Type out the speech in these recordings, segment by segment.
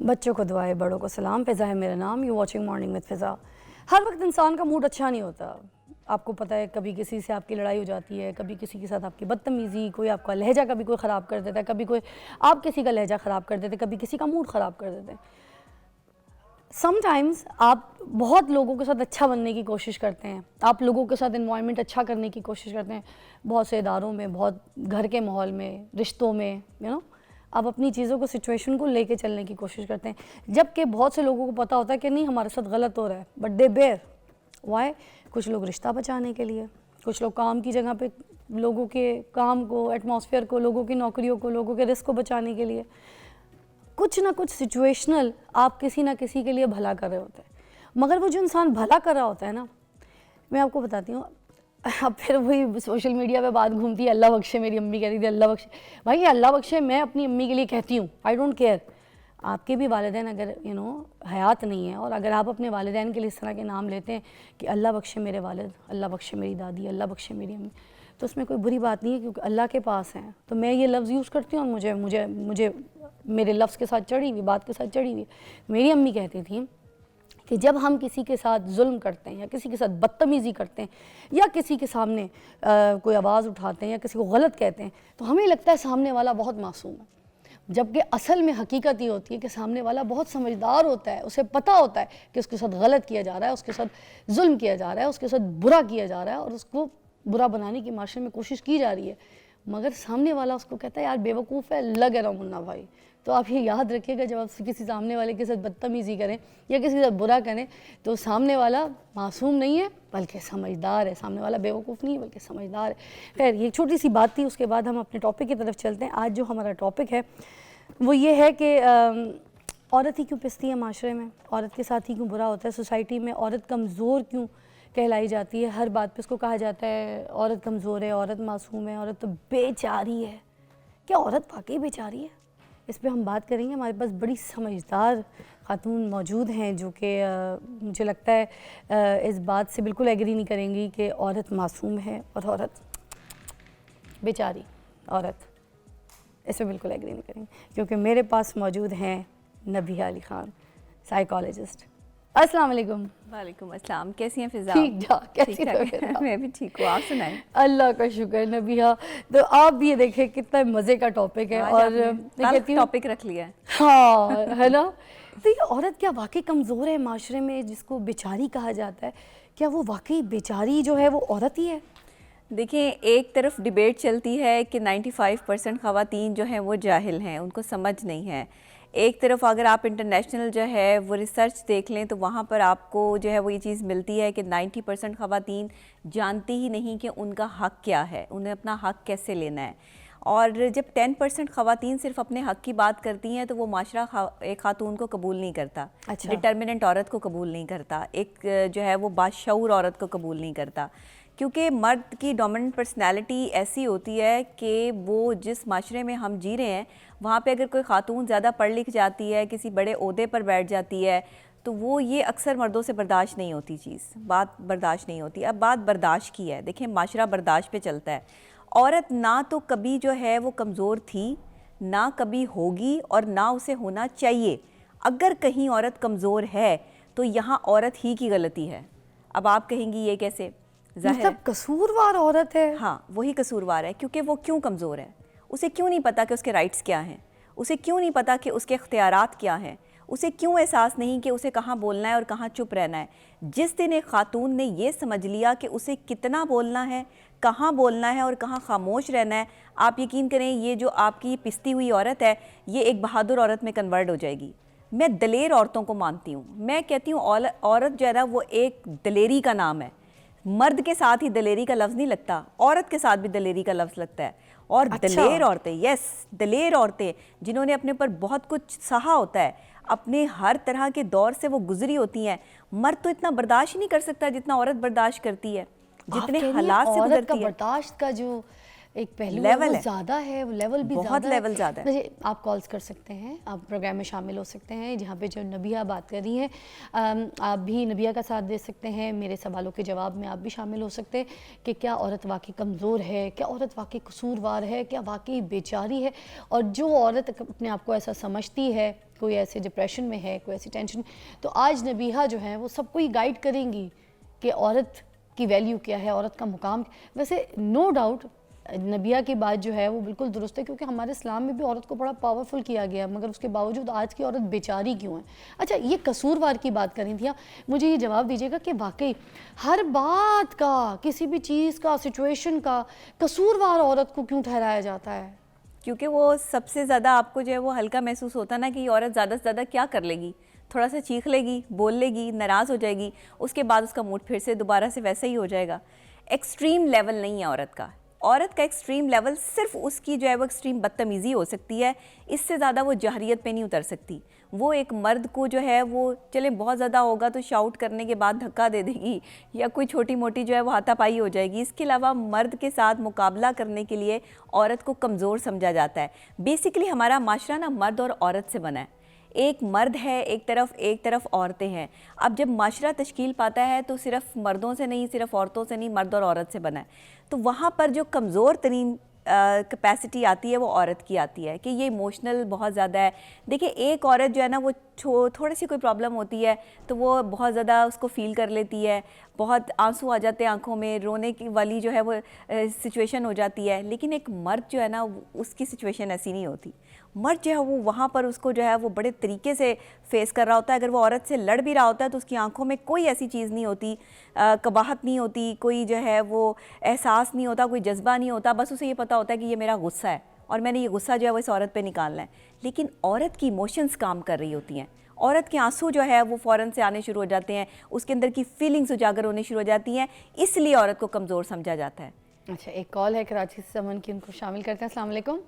बच्चों को दुआएं, बड़ों को सलाम। फ़िज़ा है मेरा नाम। यू वॉचिंग मॉर्निंग विद फ़िज़ा। हर वक्त इंसान का मूड अच्छा नहीं होता। आपको पता है, कभी किसी से आपकी लड़ाई हो जाती है, कभी किसी के साथ आपकी बदतमीज़ी, कोई आपका लहजा कभी कोई ख़राब कर देता है, कभी कोई आप किसी का लहजा ख़राब कर देते हैं, कभी किसी का मूड ख़राब कर देते हैं। समटाइम्स आप बहुत लोगों के साथ अच्छा बनने की कोशिश करते हैं, आप लोगों के साथ इन्वायरमेंट अच्छा करने की कोशिश करते हैं, बहुत से इदारों में, बहुत घर के माहौल में, रिश्तों में, आप अपनी चीज़ों को, सिचुएशन को लेके चलने की कोशिश करते हैं, जबकि बहुत से लोगों को पता होता है कि नहीं, हमारे साथ गलत हो रहा है, बट दे बेयर वाई। कुछ लोग रिश्ता बचाने के लिए, कुछ लोग काम की जगह पे लोगों के काम को, एटमॉस्फेयर को, लोगों की नौकरियों को, लोगों के रिस्क को बचाने के लिए, कुछ ना कुछ सिचुएशनल आप किसी ना किसी के लिए भला कर रहे होते हैं। मगर वो जो इंसान भला कर रहा होता है ना, मैं आपको बताती हूँ, अब फिर वही सोशल मीडिया पे बात घूमती है, अल्लाह बख्शे, मेरी अम्मी कहती थी अल्लाह बख्शे। भाई अल्लाह बख्शे मैं अपनी अम्मी के लिए कहती हूँ, आई डोंट केयर। आपके भी वालिदैन अगर हयात नहीं है और अगर आप अपने वालिदैन के लिए इस तरह के नाम लेते हैं कि अल्लाह बख्शे मेरे वालिद, अल्लाह बख्शे मेरी दादी, अल्लाह बख्शे मेरी अम्मी, तो उसमें कोई बुरी बात नहीं है, क्योंकि अल्लाह के पास हैं। तो मैं ये लफ्ज़ यूज़ करती हूँ और मुझे मुझे मुझे मेरे लफ्ज़ के साथ चढ़ी हुई, बात के साथ चढ़ी हुई। मेरी अम्मी कहती थी कि जब हम किसी के साथ जुल्म करते हैं या किसी के साथ बदतमीज़ी करते हैं या किसी के सामने कोई आवाज़ उठाते हैं या किसी को गलत कहते हैं, तो हमें लगता है सामने वाला बहुत मासूम है, जबकि असल में हकीकत ये होती है कि सामने वाला बहुत समझदार होता है, उसे पता होता है कि उसके साथ गलत किया जा रहा है, उसके साथ जुल्म किया जा रहा है, उसके साथ बुरा किया जा रहा है और उसको बुरा बनाने की माशरे में कोशिश की जा रही है, मगर सामने वाला उसको कहता है यार बेवकूफ़ है, लग रहा मुन्ना भाई। तो आप ये याद रखिएगा, जब आप किसी सामने वाले के साथ बदतमीज़ी करें या किसी के साथ बुरा करें, तो सामने वाला मासूम नहीं है बल्कि समझदार है, सामने वाला बेवकूफ़ नहीं है बल्कि समझदार है। खैर, ये छोटी सी बात थी, उसके बाद हम अपने टॉपिक की तरफ चलते हैं। आज जो हमारा टॉपिक है वो ये है कि औरत ही क्यों पिसती है माशरे में, औरत के साथ ही क्यों बुरा होता है सोसाइटी में, औरत कमज़ोर क्यों कहलाई जाती है, हर बात पे उसको कहा जाता है औरत कमज़ोर है, औरत मासूम है, औरत तो बेचारी है। क्या औरत वाकई बेचारी है? इस पे हम बात करेंगे। हमारे पास बड़ी समझदार खातून मौजूद हैं जो कि मुझे लगता है इस बात से बिल्कुल एग्री नहीं करेंगी कि औरत मासूम है और औरत बेचारी। औरत इस पर बिल्कुल एग्री नहीं करेंगी, क्योंकि मेरे पास मौजूद हैं नबिहा अली ख़ान, साइकोलॉजिस्ट। अस्सलाम वालेकुम। वालेकुम अस्सलाम। कैसी हैं फ़िज़ा? ठीक ठाक। कैसी है? मैं भी ठीक हूँ, आप सुनाएं। अल्लाह का शुक्र नबिहा। तो आप भी ये देखें कितना मज़े का टॉपिक है और मैं कहती हूँ टॉपिक रख लिया है। हाँ, है ना। तो ये औरत क्या वाकई कमज़ोर है माशरे में, जिसको बेचारी कहा जाता है, क्या वो वाकई बेचारी जो है वो औरत ही है? देखिए, एक तरफ डिबेट चलती है कि 95% ख़वातीन जो हैं वो जाहिल हैं, उनको समझ नहीं है। एक तरफ अगर आप इंटरनेशनल जो है वो रिसर्च देख लें तो वहाँ पर आपको जो है वो ये चीज़ मिलती है कि 90% ख़वातीन जानती ही नहीं कि उनका हक़ क्या है, उन्हें अपना हक़ कैसे लेना है। और जब 10% ख़वातीन सिर्फ अपने हक़ की बात करती हैं तो वो माशरा एक खातून को कबूल नहीं करता। अच्छा। डिटर्मिनेंट औरत को कबूल नहीं करता, एक जो है वो बाशऊर औरत को कबूल नहीं करता, क्योंकि मर्द की डोमिनेंट पर्सनैलिटी ऐसी होती है कि वो जिस माशरे में हम जी रहे हैं वहाँ पे अगर कोई खातून ज़्यादा पढ़ लिख जाती है, किसी बड़े ओहदे पर बैठ जाती है, तो वो ये अक्सर मर्दों से बर्दाश्त नहीं होती चीज़, बात बर्दाश्त नहीं होती। अब बात बर्दाश्त की है, देखें माशरा बर्दाश्त पे चलता है। औरत ना तो कभी जो है वो कमज़ोर थी, ना कभी होगी और ना उसे होना चाहिए। अगर कहीं औरत कमज़ोर है तो यहाँ औरत ही की गलती है। अब आप कहेंगी ये कैसे? मतलब कसूरवार औरत है? हाँ, वही कसूरवार है, क्योंकि वो क्यों कमज़ोर है? उसे क्यों नहीं पता कि उसके राइट्स क्या हैं? उसे क्यों नहीं पता कि उसके इख्तियारात क्या हैं? उसे क्यों एहसास नहीं कि उसे कहाँ बोलना है और कहाँ चुप रहना है? जिस दिन एक खातून ने ये समझ लिया कि उसे कितना बोलना है, कहाँ बोलना है और कहाँ खामोश रहना है, आप यकीन करें ये जो आपकी पिसती हुई औरत है ये एक बहादुर औरत में कन्वर्ट हो जाएगी। मैं दलेर औरतों को मानती हूँ। मैं कहती हूँ औरत जो है ना वो एक दलेरी का नाम है। मर्द के साथ ही दलेरी का लफ्ज़ नहीं लगता, औरत के साथ भी दलेरी का लफ्ज़ लगता है। और अच्छा। दलेर औरतें, यस, दलेर औरतें जिन्होंने अपने ऊपर बहुत कुछ सहा होता है, अपने हर तरह के दौर से वो गुजरी होती हैं। मर्द तो इतना बर्दाश्त ही नहीं कर सकता जितना औरत बर्दाश्त करती है, जितने हालात से गुजरती है। बर्दाश्त का जो एक पहलू लेवल है वो है। ज़्यादा है, वो लेवल भी बहुत ज़्यादा लेवल ज़्यादा है। वैसे आप कॉल्स कर सकते हैं, आप प्रोग्राम में शामिल हो सकते हैं, जहाँ पे जो नबिया बात कर रही हैं आप भी नबिया का साथ दे सकते हैं। मेरे सवालों के जवाब में आप भी शामिल हो सकते हैं कि क्या औरत वाकई कमज़ोर है, क्या औरत वाकई कसूरवार है, क्या वाकई बेचारी है। और जो औरत अपने आप को ऐसा समझती है, कोई ऐसे डिप्रेशन में है, कोई ऐसी टेंशन, तो आज नबिया जो है वो सबको ही गाइड करेंगी कि औरत की वैल्यू क्या है, औरत का मुकाम। वैसे नो डाउट नबिया की बात जो है वो बिल्कुल दुरुस्त है, क्योंकि हमारे इस्लाम में भी औरत को बड़ा पावरफुल किया गया है, मगर उसके बावजूद आज की औरत बेचारी क्यों है। अच्छा, ये कसूरवार की बात करी थी आप, मुझे ये जवाब दीजिएगा कि वाकई हर बात का, किसी भी चीज़ का, सिचुएशन का कसूरवार औरत को क्यों ठहराया जाता है? क्योंकि वो सबसे ज़्यादा आपको जो है वो हल्का महसूस होता है ना कि ये औरत ज़्यादा से ज़्यादा क्या कर लेगी, थोड़ा सा चीख लेगी, बोल लेगी, नाराज़ हो जाएगी, उसके बाद उसका मूड फिर से दोबारा से वैसा ही हो जाएगा। एक्सट्रीम लेवल नहीं है औरत का। औरत का एक्सट्रीम लेवल सिर्फ उसकी जो है वो एक्सट्रीम बदतमीज़ी हो सकती है, इससे ज़्यादा वो जहरियत पे नहीं उतर सकती। वो एक मर्द को जो है वो चले बहुत ज़्यादा होगा तो शाउट करने के बाद धक्का दे देगी या कोई छोटी मोटी जो है वो हाथापाई हो जाएगी। इसके अलावा मर्द के साथ मुकाबला करने के लिए औरत को कमज़ोर समझा जाता है। बेसिकली हमारा माशरा ना मर्द और औरत से बना है। एक मर्द है एक तरफ औरतें हैं। अब जब माशरा तश्कील पाता है तो सिर्फ मर्दों से नहीं, सिर्फ औरतों से नहीं, मर्द और औरत से बना है। तो वहाँ पर जो कमज़ोर तरीन कैपेसिटी आती है वो औरत की आती है कि ये इमोशनल बहुत ज़्यादा है। देखिए, एक औरत जो है ना वो थोड़ी सी कोई प्रॉब्लम होती है तो वो बहुत ज़्यादा उसको फ़ील कर लेती है, बहुत आंसू आ जाते हैं आंखों में, रोने की वाली जो है वो सिचुएशन हो जाती है। लेकिन एक मर्द जो है ना उसकी सिचुएशन ऐसी नहीं होती। मर्द जो है वो वहाँ पर उसको जो है वो बड़े तरीके से फेस कर रहा होता है। अगर वो औरत से लड़ भी रहा होता है तो उसकी आंखों में कोई ऐसी चीज़ नहीं होती, कबाहत नहीं होती, कोई जो है वो एहसास नहीं होता, कोई जज्बा नहीं होता। बस उसे ये पता होता है कि ये मेरा गुस्सा है और मैंने ये गुस्सा जो है वो इस औरत पे निकालना है। लेकिन औरत की इमोशंस काम कर रही होती हैं। औरत के आंसू जो है वो फ़ौरन से आने शुरू हो जाते हैं, उसके अंदर की फीलिंग्स उजागर होने शुरू हो जाती हैं, इसलिए औरत को कमज़ोर समझा जाता है। अच्छा, एक कॉल है कराची से समन की, उनको शामिल करते हैं। अस्सलाम वालेकुम।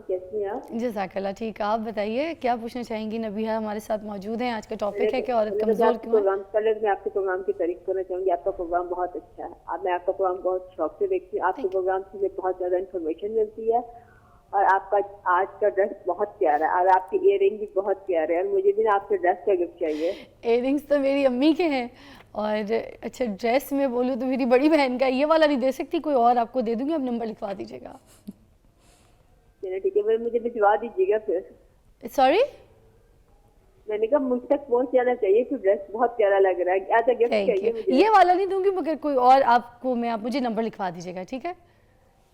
कैसी हैं आप? जज़ाकल्लाह, ठीक। आप बताइए क्या पूछना चाहेंगी? नबिहा हमारे साथ मौजूद हैं। आज का टॉपिक है कि औरत पहले तो कमज़ोर आपके क्यों है। प्रोग्राम पहले तो मैं आपके प्रोग्राम की तारीफ करना चाहूंगी। आपका प्रोग्राम बहुत अच्छा है। अब मैं आपका प्रोग्राम बहुत शौक से देखती हूँ। आपके प्रोग्राम से मुझे बहुत ज्यादा इन्फॉर्मेशन मिलती है और आपका आज का ड्रेस बहुत प्यारा है और आपके इयररिंग भी बहुत प्यारे हैं और मुझे भी ना आपके ड्रेस का गिफ्ट चाहिए। इयरिंग्स तो मेरी अम्मी के हैं। और अच्छा, ड्रेस में बोलूँ तो मेरी बड़ी बहन का, ये वाला नहीं दे सकती, कोई और आपको दे दूंगी, आप नंबर लिखवा दीजिएगा। चलिए ठीक है, मुझे भिजवा दीजिएगा फिर। सॉरी, मैंने कहा मुझ तक पहुंच जाना चाहिए कि ड्रेस बहुत प्यारा लग रहा है। ऐसा गिफ्ट थैंक चाहिए यू। मुझे। ये वाला नहीं दूंगी, मगर कोई और आपको मैं, आप मुझे नंबर लिखवा दीजिएगा, ठीक है।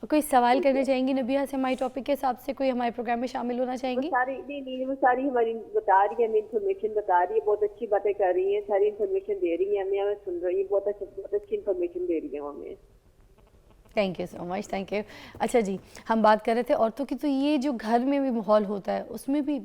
और कोई सवाल करना चाहेंगी नबिया से हमारे टॉपिक के हिसाब से? कोई हमारे प्रोग्राम में शामिल होना वो चाहेंगी? सारी नहीं, वो सारी हमारी बता रही है, हमें इन्फॉर्मेशन बता रही है, बहुत अच्छी बातें कर रही है, सारी इन्फॉर्मेशन दे रही है हमें, हमें सुन रही है, बहुत अच्छी इन्फॉर्मेशन दे रही है हमें। Thank you so much, thank you. अच्छा जी, हम बात कर रहे थे औरतों की। तो ये जो घर में भी माहौल होता है उसमें भी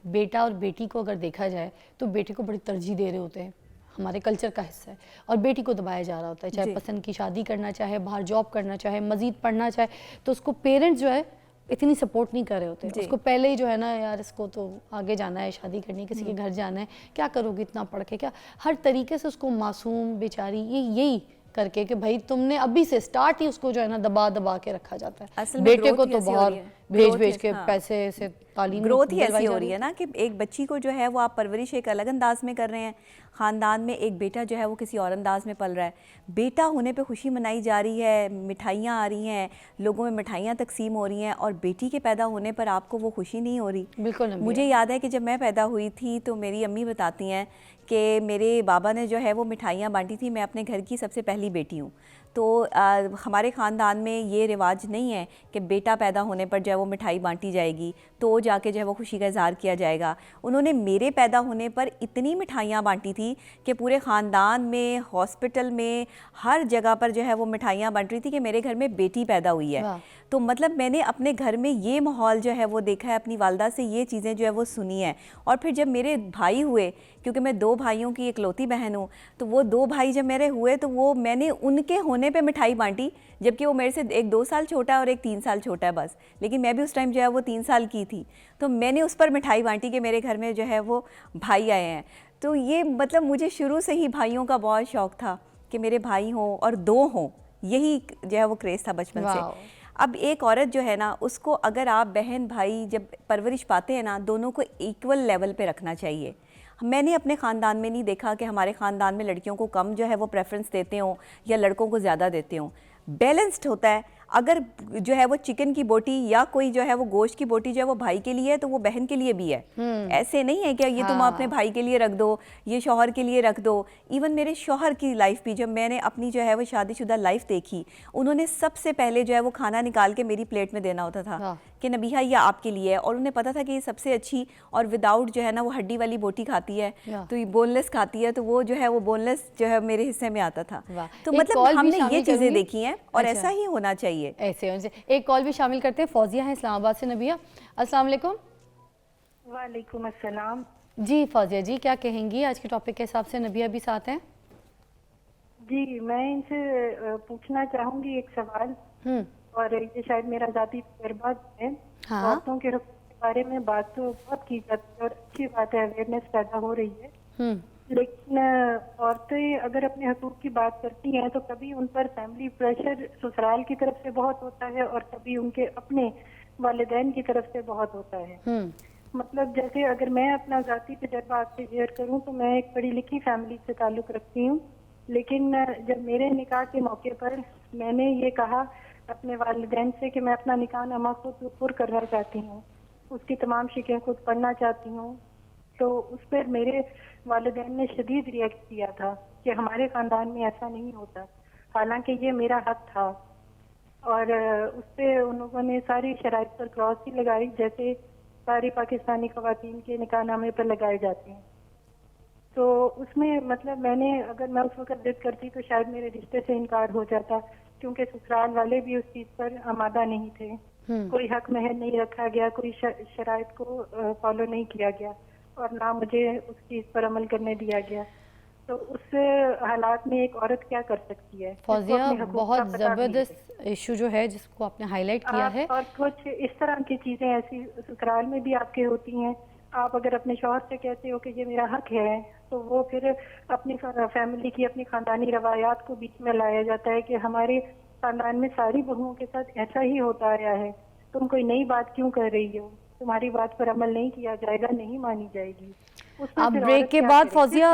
बेटा और बेटी को अगर देखा जाए तो बेटे को बड़ी तरजीह दे रहे होते हैं, हमारे कल्चर का हिस्सा है, और बेटी को दबाया जा रहा होता है। चाहे पसंद की शादी करना चाहे, बाहर जॉब करना चाहे, मज़ीद पढ़ना चाहे, तो उसको पेरेंट्स जो है इतनी सपोर्ट नहीं कर रहे होते। उसको पहले ही जो है ना, यार इसको तो आगे जाना है, शादी करनी है, किसी के घर जाना है, क्या करोगी इतना पढ़ के, क्या, हर तरीके से उसको मासूम बेचारी यही करके कि भाई तुमने अभी से स्टार्ट ही उसको जो है ना दबा दबा के रखा जाता है। असल में बेटे growth को ही तो ऐसी हो बाहर रही है। भेज Growth भेज ही- के हाँ। पैसे से तालीम ग्रोथ ही दिलवाई ऐसी जा हो रही है ना कि एक बच्ची को जो है वो आप परवरिश एक अलग अंदाज में कर रहे हैं। ख़ानदान में एक बेटा जो है वो किसी और अंदाज में पल रहा है। बेटा होने पे खुशी मनाई जा रही है, मिठाइयाँ आ रही हैं, लोगों में मिठाइयाँ तकसीम हो रही हैं, और बेटी के पैदा होने पर आपको वो खुशी नहीं हो रही। बिल्कुल नबिया। मुझे याद है कि जब मैं पैदा हुई थी तो मेरी अम्मी बताती हैं कि मेरे बाबा ने जो है वो मिठाइयाँ बांटी थी। मैं अपने घर की सबसे पहली बेटी हूँ, तो हमारे ख़ानदान में ये रिवाज नहीं है कि बेटा पैदा होने पर जो है वो मिठाई बांटी जाएगी तो जाके जो है वो खुशी का इजहार किया जाएगा। उन्होंने मेरे पैदा होने पर इतनी मिठाइयाँ बांटी थी कि पूरे ख़ानदान में, हॉस्पिटल में, हर जगह पर जो है वो मिठाइयाँ बंट रही थी कि मेरे घर में बेटी पैदा हुई है। तो मतलब मैंने अपने घर में ये माहौल जो है वो देखा है, अपनी वालदा से ये चीज़ें जो है वो सुनी हैं। और फिर जब मेरे भाई हुए, क्योंकि मैं 2 भाइयों की इकलौती बहन हूँ, तो वो 2 भाई जब मेरे हुए तो वो मैंने उनके होने पे मिठाई बांटी, जबकि वो मेरे से एक 2 साल छोटा है और एक 3 साल छोटा है बस। लेकिन मैं भी उस टाइम जो है वो 3 साल की थी, तो मैंने उस पर मिठाई बांटी कि मेरे घर में जो है वो भाई आए हैं। तो ये मतलब मुझे शुरू से ही भाइयों का बहुत शौक़ था कि मेरे भाई हों और 2 हों, यही जो है वो क्रेज़ था बचपन से। वाओ। अब एक औरत जो है ना, उसको अगर आप बहन भाई जब परवरिश पाते हैं ना, दोनों को इक्वल लेवल पे रखना चाहिए। मैंने अपने ख़ानदान में नहीं देखा कि हमारे ख़ानदान में लड़कियों को कम जो है वो प्रेफरेंस देते हों या लड़कों को ज़्यादा देते हों। बैलेंस्ड होता है। अगर जो है वो चिकन की बोटी या कोई जो है वो गोश्त की बोटी जो है वो भाई के लिए है तो वो बहन के लिए भी है। ऐसे नहीं है कि ये तुम अपने भाई के लिए रख दो, ये शौहर के लिए रख दो। इवन मेरे शौहर की लाइफ भी, जब मैंने अपनी जो है वो शादीशुदा लाइफ देखी, उन्होंने सबसे पहले जो है वो खाना निकाल के मेरी प्लेट में देना होता था कि नबीहा ये आपके लिए है। और उन्हें पता था कि ये सबसे अच्छी और विदाउट जो है ना वो हड्डी वाली बोटी खाती है, तो ये बोनलेस खाती है, तो वो जो है वो बोनलेस जो है मेरे हिस्से में आता था। तो मतलब हमने ये चीज़ें देखी हैं और ऐसा ही होना चाहिए। ऐसे एक कॉल भी शामिल करते हैं। फौजिया है इस्लामाबाद से। नबिया, अस्सलाम वालेकुम। वालेकुम अस्सलाम। जी फौजिया जी, क्या कहेंगी आज के टॉपिक के हिसाब से? नबिया भी साथ हैं। जी, मैं इनसे पूछना चाहूंगी एक सवाल, और ये शायद मेरा जाती तजुर्बा है। हाँ। औरतों के हुक्म के बारे में बात तो बहुत की जाती है और अच्छी बात है, अवेयरनेस पैदा हो रही है, लेकिन औरतें अगर अपने हकूक की बात करती हैं तो कभी उन पर फैमिली प्रेशर ससुराल की तरफ से बहुत होता है और कभी उनके अपने वालिदैन की तरफ से बहुत होता है। मतलब जैसे अगर मैं अपना ज़ाती तजुर्बा आपसे शेयर करूं तो मैं एक पढ़ी लिखी फैमिली से ताल्लुक़ रखती हूं, लेकिन जब मेरे निकाह के मौके पर मैंने ये कहा अपने वालिदैन से कि मैं अपना निकाह नामा खुद पुर करना चाहती हूँ, उसकी तमाम शिकें खुद पढ़ना चाहती हूँ, तो उस पर मेरे वालिदैन ने शदीद रिएक्ट किया था कि हमारे ख़ानदान में ऐसा नहीं होता, हालांकि ये मेरा हक था। और उस पर उन लोगों ने सारी शराइत पर क्रॉस ही लगाई, जैसे सारी पाकिस्तानी ख़वातीन के निकाहनामे पर लगाए जाते हैं। तो उसमें मतलब अगर मैं उस वक्त जिद करती तो शायद मेरे रिश्ते से इनकार हो जाता, क्योंकि ससुराल वाले भी उस चीज़ पर आमादा नहीं थे। कोई हक महर नहीं रखा गया, कोई शराइत को फॉलो नहीं किया गया और ना मुझे उस चीज़ पर अमल करने दिया गया। तो उस हालात में एक औरत क्या कर सकती है? फौजिया, बहुत ज़बरदस्त इशू जो है जिसको आपने हाईलाइट किया है। और कुछ इस तरह की चीज़ें ऐसी ससुराल में भी आपके होती हैं। आप अगर अपने शौहर से कहते हो कि ये मेरा हक है, तो वो फिर अपनी फैमिली की, अपनी ख़ानदानी रवायात को बीच में लाया जाता है कि हमारे ख़ानदान में सारी बहुओं के साथ ऐसा ही होता आया है, तुम कोई नई बात क्यों कर रही हो, तुम्हारी बात पर अमल नहीं किया जाएगा, नहीं मानी जाएगी। अब ब्रेक के बाद फौजिया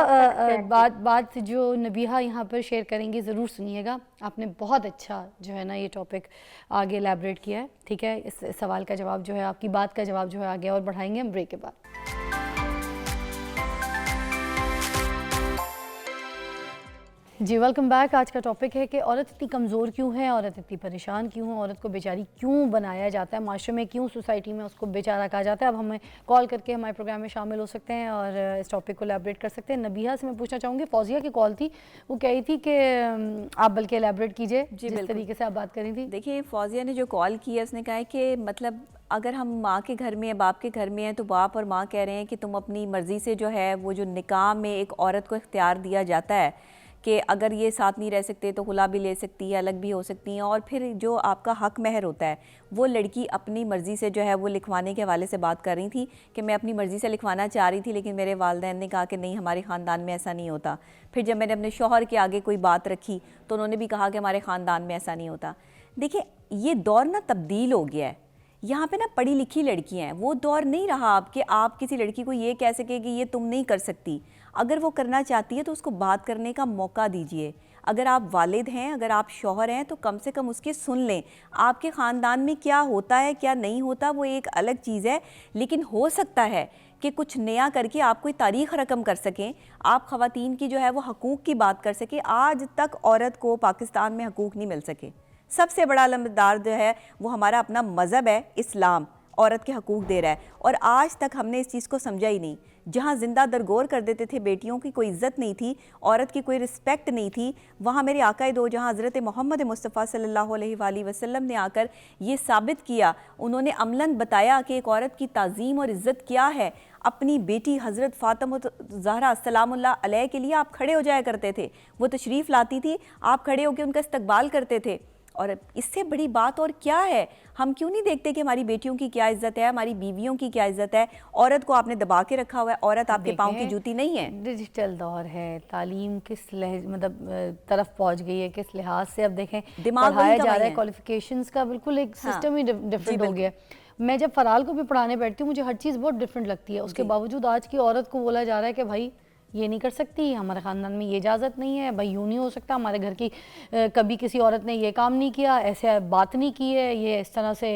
बात जो नबीहा यहाँ पर शेयर करेंगी ज़रूर सुनिएगा। आपने बहुत अच्छा जो है ना ये टॉपिक आगे एलैबोरेट किया है, ठीक है। इस सवाल का जवाब जो है, आपकी बात का जवाब जो है आगे और बढ़ाएंगे हम ब्रेक के बाद। जी वेलकम बैक। आज का टॉपिक है कि औरत इतनी कमज़ोर क्यों है, औरत इतनी परेशान क्यों है, औरत को बेचारी क्यों बनाया जाता है, माशरे में क्यों, सोसाइटी में उसको बेचारा कहा जाता है। अब हमें कॉल करके हमारे प्रोग्राम में शामिल हो सकते हैं और इस टॉपिक को एलैबोरेट कर सकते हैं। नबीहा से मैं पूछना चाहूँगी, फौजिया की कॉल थी, वो कह रही थी कि आप बल्कि एलैबोरेट कीजिए जिस तरीके से आप बात कर रही थी। देखिए, फौजिया ने जो कॉल की है उसने कहा है कि मतलब अगर हम माँ के घर में या बाप के घर में हैं तो बाप और माँ कह रहे हैं कि तुम अपनी मर्ज़ी से जो है वो जो निकाह में एक औरत को इख्तियार दिया जाता है कि अगर ये साथ नहीं रह सकते तो खुला भी ले सकती है, अलग भी हो सकती हैं, और फिर जो आपका हक महर होता है वो लड़की अपनी मर्ज़ी से जो है वो लिखवाने के हवाले से बात कर रही थी कि मैं अपनी मर्ज़ी से लिखवाना चाह रही थी, लेकिन मेरे वालिदैन ने कहा कि नहीं, हमारे ख़ानदान में ऐसा नहीं होता। फिर जब मैंने अपने शौहर के आगे कोई बात रखी तो उन्होंने भी कहा कि हमारे ख़ानदान में ऐसा नहीं होता। देखिए, ये दौर ना तब्दील हो गया है। यहाँ पे ना पढ़ी लिखी लड़कियाँ हैं, वो दौर नहीं रहा अब कि आप किसी लड़की को ये कह सके कि ये तुम नहीं कर सकती। अगर वो करना चाहती है तो उसको बात करने का मौका दीजिए। अगर आप वालिद हैं, अगर आप शौहर हैं, तो कम से कम उसकी सुन लें। आपके ख़ानदान में क्या होता है क्या नहीं होता वो एक अलग चीज़ है, लेकिन हो सकता है कि कुछ नया करके आप कोई तारीख़ रकम कर सकें, आप ख़वातीन की जो है वो हकूक़ की बात कर सकें। आज तक औरत को पाकिस्तान में हकूक़ नहीं मिल सके। सबसे बड़ा अलमदार जो है वो हमारा अपना मज़हब है, इस्लाम औरत के हकूक़ दे रहा है, और आज तक हमने इस चीज़ को समझा ही नहीं। जहाँ ज़िंदा दरगोर कर देते थे, बेटियों की कोई इज़्ज़त नहीं थी, औरत की कोई रिस्पेक्ट नहीं थी, वहाँ मेरे आकाए दो जहाँ हज़रत मोहम्मद मुस्तफ़ा सल्लल्लाहु अलैहि वसल्लम ने आकर ये साबित किया, उन्होंने अमलन बताया कि एक औरत की ताज़ीम और इज़्ज़त क्या है। अपनी बेटी हज़रत फ़ातिमा ज़हरा सलामुल्लाह अलैहा के लिए आप खड़े हो जाया करते थे, वो तशरीफ़ लाती थी, आप खड़े होकर उनका इस्तकबाल करते थे। और इससे बड़ी बात और क्या है? हम क्यों नहीं देखते कि हमारी बेटियों की क्या इज्जत है, हमारी बीवियों की क्या इज्जत है? औरत को आपने दबा के रखा हुआ है, औरत आपके पाँव की जूती नहीं है। डिजिटल दौर है, तालीम किस तरफ पहुंच गई है, किस लिहाज से अब देखें दिमाग पढ़ाया वही जा का रहा वही है, है। क्वालिफिकेशंस का बिल्कुल एक हाँ। सिस्टम ही डिफरेंट हो गया है। मैं जब फराल को भी पढ़ाने बैठती हूँ मुझे हर चीज़ बहुत डिफरेंट लगती है, उसके बावजूद आज की औरत को बोला जा रहा है कि भाई ये नहीं कर सकती, हमारे ख़ानदान में ये इजाज़त नहीं है, भाई यूँ नहीं हो सकता, हमारे घर की कभी किसी औरत ने ये काम नहीं किया, ऐसे बात नहीं की है, ये इस तरह से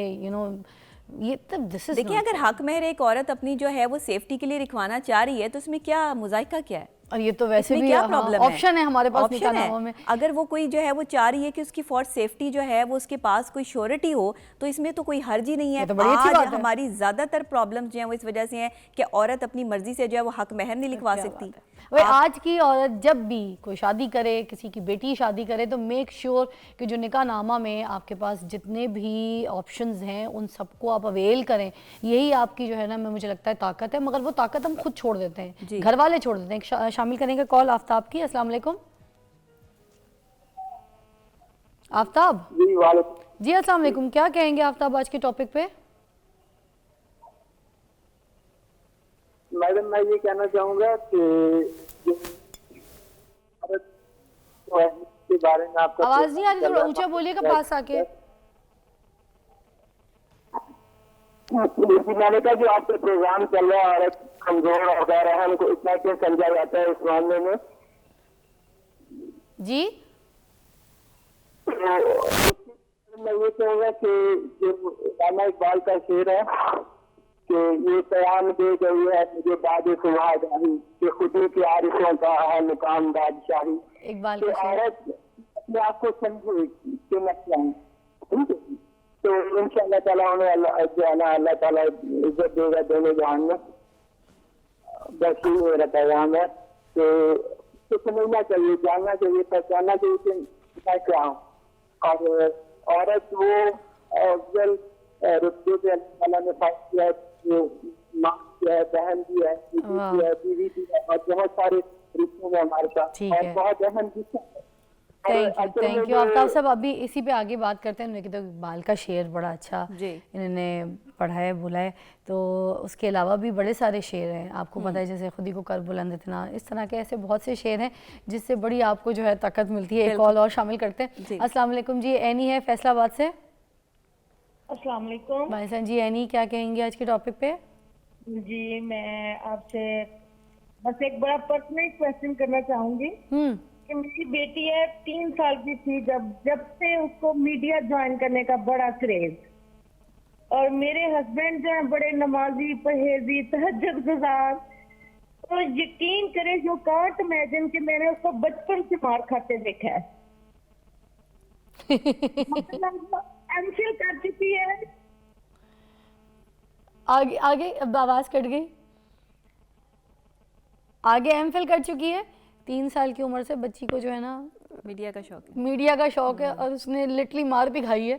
ये तब दिस इज। देखिए, अगर हक महर एक औरत अपनी जो है वो सेफ्टी के लिए लिखवाना चाह रही है तो उसमें क्या मुज़ायका क्या है? और ये तो वैसे इसमें भी क्या प्रॉब्लम ऑप्शन है हमारे पास ऑप्शन है। निकाहनामा में। अगर वो कोई जो है वो चाह रही है कि उसकी फॉर सेफ्टी जो है वो उसके पास कोई श्योरिटी हो, तो इसमें तो कोई हर्ज ही नहीं है। ये तो बड़ी अच्छी आज बात है। हमारी ज़्यादातर प्रॉब्लम्स जो हैं वो इस वजह से हैं कि औरत अपनी मर्जी से जो है वो हक महर नहीं लिखवा सकती। वही आज की औरत जब भी कोई शादी करे, किसी की बेटी शादी करे, तो मेक श्योर कि जो निकाहनामा में आपके पास जितने भी ऑप्शंस हैं उन सबको आप अवेल करें। यही आपकी जो है ना, मुझे लगता है ताकत है, मगर वो ताकत हम खुद छोड़ देते हैं, घर वाले छोड़ देते हैं। शामिल करेंगे कॉल आफ्ताब की। अस्सलाम वालेकुम आफ्ताब। जी अस्सलाम वालेकुम, क्या कहेंगे आफ्ताब आज के टॉपिक पे? मैडम, मैं ये कहना चाहूंगा कि जो भारत जो है, इसके बारे में आपका आवाज नहीं आ रही, थोड़ा ऊंचा बोलिएगा पास आके। मैंने कहा जो आपका प्रोग्राम चल रहा है, औरत कमजोर वगैरह, हमको इतना क्यों समझा जाता है इस मामले में? जी तो मैं ये कहूँगा कि जो राना इकबाल का शेर है कि ये पैगाम दे गई है मुझे बाद सुबह जाही कि खुदी के आरिफों का है मुकाम बादशाही। इकबाल कि का शेर। औरत अपने आप को समझे कि मैं क्या हूँ, ठीक है? तो इंशाअल्लाह ताला उन्हें अल्लाह ताला इज्जत देगा दोनों जहान में। बस यही मेरा पैगाम है कि समझना चाहिए, जानना चाहिए, पहचानना चाहिए कि मैं क्या हूँ। और औरत वो अफजल रुतबे पे अल्लाह ने पास किया है, जो माँ भी है, बहन भी है, बीवी भी है, बीवी भी है, और बहुत सारे रिश्तों में हमारे साथ, ठीक और है। बहुत अहम रिश्ता है। थैंक यू आफ्ताब साहब। अभी इसी पे आगे बात करते हैं। उन्होंने तो इकबाल का शेर बड़ा अच्छा जी। इन्होंने पढ़ा है, बोला है, तो उसके अलावा भी बड़े सारे शेर हैं, आपको पता है, जैसे खुदी को कर बुलंद इतना, इस तरह के ऐसे बहुत से शेर हैं जिससे बड़ी आपको जो है ताकत मिलती है। एक कॉल और शामिल करते हैं। अस्सलाम वालेकुम जी, एनी है फैसलाबाद से। अस्सलाम वालेकुम। भाई साहब जी, एनी क्या कहेंगे आज के टॉपिक पे? जी, मैं आपसे बस एक बड़ा पर्सनल क्वेश्चन करना चाहूंगी कि मेरी बेटी है 3 साल की थी जब से उसको मीडिया ज्वाइन करने का बड़ा क्रेज, और मेरे हस्बैंड जो है बड़े नमाजी, परहेजी, तहज्जुद गुजार, तो यकीन करें, यू कांट इमेजिन कि मैंने उसको बचपन से मार खाते देखा है। मतलब एमफिल कर चुकी है। आगे आगे, अब आवाज़ कट गई। आगे एमफिल कर चुकी है। 3 साल की उम्र से बच्ची को जो है ना मीडिया का शौक है। मीडिया का शौक है, और उसने लिटरली मार भी खाई है।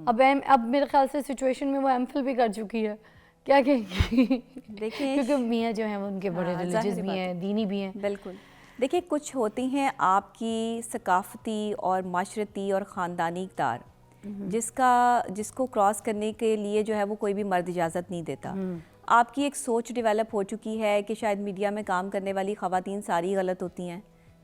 अब मेरे ख्याल से सिचुएशन में वो एमफिल भी कर चुकी है। क्या कहेंगी? देखिए, क्योंकि मियाँ जो हैं वो उनके बड़े हाँ, रिलीजियस ज़ाहिर भी बात हैं, दीनी भी हैं। बिल्कुल। देखिए, कुछ होती हैं आपकी सकाफ़ती और माशरती और ख़ानदानी इक़्तिदार, जिसको क्रॉस करने के लिए जो है वो कोई भी मर्द इजाज़त नहीं देता। आपकी एक सोच डेवलप हो चुकी है कि शायद मीडिया में काम करने वाली ख़वातीन सारी गलत होती हैं।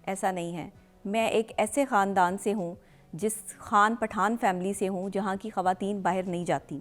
ऐसा नहीं है। मैं एक ऐसे ख़ानदान से हूँ, जिस खान पठान फैमिली से हूँ, जहाँ की ख़वातीन बाहर नहीं जाती।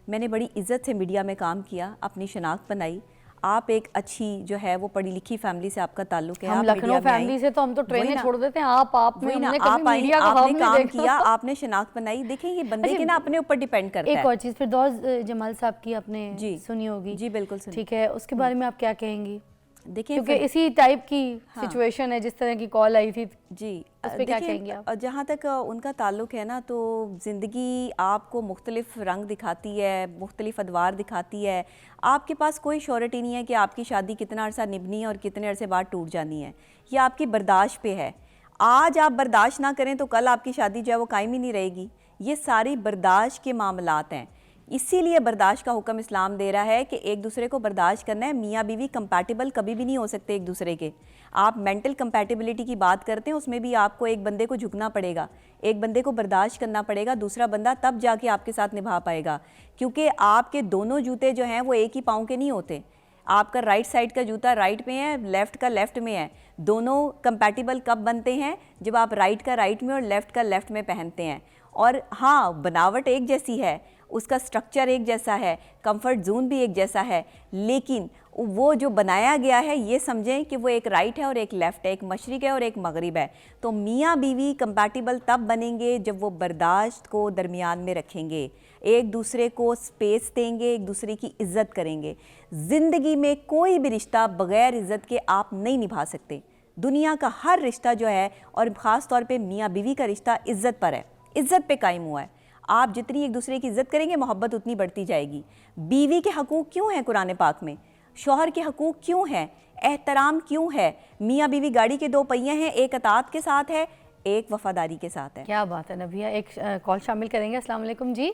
मैंने बड़ी इज़्ज़त से मीडिया में काम किया, अपनी शनाख्त बनाई। आप एक अच्छी जो है वो पढ़ी लिखी फैमिली से आपका ताल्लुक है। हम आप लखनऊ मीडिया में आई। फैमिली से, तो हम तो वही ट्रेनें ना। छोड़ देते हैं। आप में वही ना, हमने आप कभी आई, मीडिया का आपने ख्वाब नहीं काम देखा। किया, आपने शनाख्त बनाई। देखिए, ये बंदे अच्छा, के ना अपने ऊपर डिपेंड करता एक है। और चीज़, फिरदौस जमाल साहब की आपने जी। सुनी होगी। जी, बिल्कुल सुनी। ठीक है, उसके बारे में आप क्या कहेंगी? देखिए, क्योंकि इसी टाइप की हाँ। सिचुएशन है, जिस तरह की कॉल आई थी। जी, उस पे क्या कहेंगे आप? जहाँ तक उनका ताल्लुक है ना, तो ज़िंदगी आपको मुख्तलिफ रंग दिखाती है, मुख्तलिफ अदवार दिखाती है। आपके पास कोई श्योरिटी नहीं है कि आपकी शादी कितना अरसा निभनी है और कितने अरसे बाद टूट जानी है। ये आपकी बर्दाश्त पे है। आज आप बर्दाश्त ना करें तो कल आपकी शादी जो है वो कायम ही नहीं रहेगी। ये सारी बर्दाश्त के मामलात हैं इसीलिए बर्दाश्त का हुक्म इस्लाम दे रहा है कि एक दूसरे को बर्दाश्त करना है। मियाँ बीवी कंपैटिबल कभी भी नहीं हो सकते एक दूसरे के। आप मेंटल कंपैटिबिलिटी की बात करते हैं, उसमें भी आपको एक बंदे को झुकना पड़ेगा, एक बंदे को बर्दाश्त करना पड़ेगा, दूसरा बंदा तब जाके आपके साथ निभा पाएगा। क्योंकि आपके दोनों जूते जो हैं वो एक ही पाँव के नहीं होते। आपका राइट साइड का जूता राइट में है, लेफ़्ट का लेफ़्ट में है। दोनों कंपैटिबल कब बनते हैं? जब आप राइट का राइट में और लेफ़्ट का लेफ़्ट में पहनते हैं। और हाँ, बनावट एक जैसी है, उसका स्ट्रक्चर एक जैसा है, कंफर्ट जोन भी एक जैसा है, लेकिन वो जो बनाया गया है ये समझें कि वो एक राइट है और एक लेफ़्ट है, एक मशरिक़ है और एक मगरिब है। तो मियाँ बीवी कंपैटिबल तब बनेंगे जब वो बर्दाश्त को दरमियान में रखेंगे, एक दूसरे को स्पेस देंगे, एक दूसरे की इज़्ज़त करेंगे। ज़िंदगी में कोई भी रिश्ता बग़ैर इज़्ज़त के आप नहीं निभा सकते। दुनिया का हर रिश्ता जो है, और ख़ास तौर पे मियाँ बीवी का रिश्ता इज़्ज़त पर है, इज़्ज़त पे कायम हुआ है। आप जितनी एक दूसरे की इज़्ज़त करेंगे, मोहब्बत उतनी बढ़ती जाएगी। बीवी के हकूक़ क्यों हैं कुरान पाक में? शौहर के हकूक़ क्यों हैं? एहतराम क्यों है? मियाँ बीवी गाड़ी के दो पहिए हैं, एक अतात के साथ है, एक वफ़ादारी के साथ है। क्या बात है नबिया। एक कॉल शामिल करेंगे। अस्सलाम वालेकुम जी।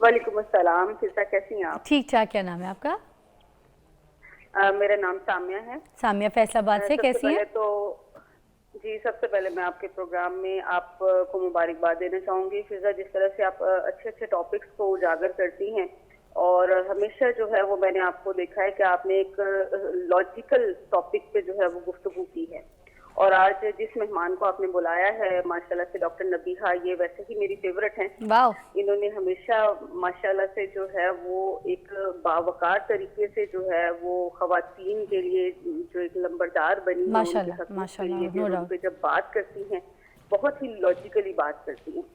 वालेकुम अस्सलाम। फिजा कैसी हैं आप? ठीक ठाक। क्या नाम है आपका? मेरा नाम सामिया है। सामिया फैसलाबाद से। कैसी हैं? तो जी, सबसे पहले मैं आपके प्रोग्राम में आपको मुबारकबाद देना चाहूँगी फिजा, जिस तरह से आप अच्छे अच्छे टॉपिक्स को उजागर करती हैं, और हमेशा जो है वो मैंने आपको देखा है कि आपने एक लॉजिकल टॉपिक पे जो है वो गुफ्तगू की है। और आज जिस मेहमान को आपने बुलाया है माशाल्लाह से, डॉक्टर नबीहा, ये वैसे ही मेरी फेवरेट हैं। वाह। इन्होंने हमेशा माशाल्लाह से जो है वो एक बावकार तरीके से जो है वो खवातीन के लिए जो एक लंबरदार बनी है, उनके हकूक़ के लिए जो उन पे जब बात करती हैं बहुत ही लॉजिकली बात करती हैं।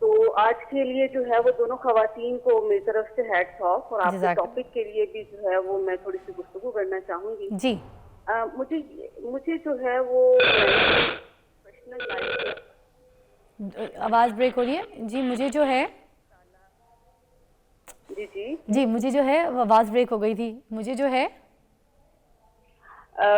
तो आज के लिए जो है वो दोनों खवातीन को मेरी तरफ से हैट्स ऑफ, और आपके टॉपिक के लिए भी जो है वो मैं थोड़ी सी गुफ्तगू करना चाहूँगी जी। मुझे जो है वो प्रोफेशनल लाइफ। आवाज़ ब्रेक हो रही है जी। मुझे जो है जी मुझे जो है आवाज़ ब्रेक हो गई थी। मुझे जो है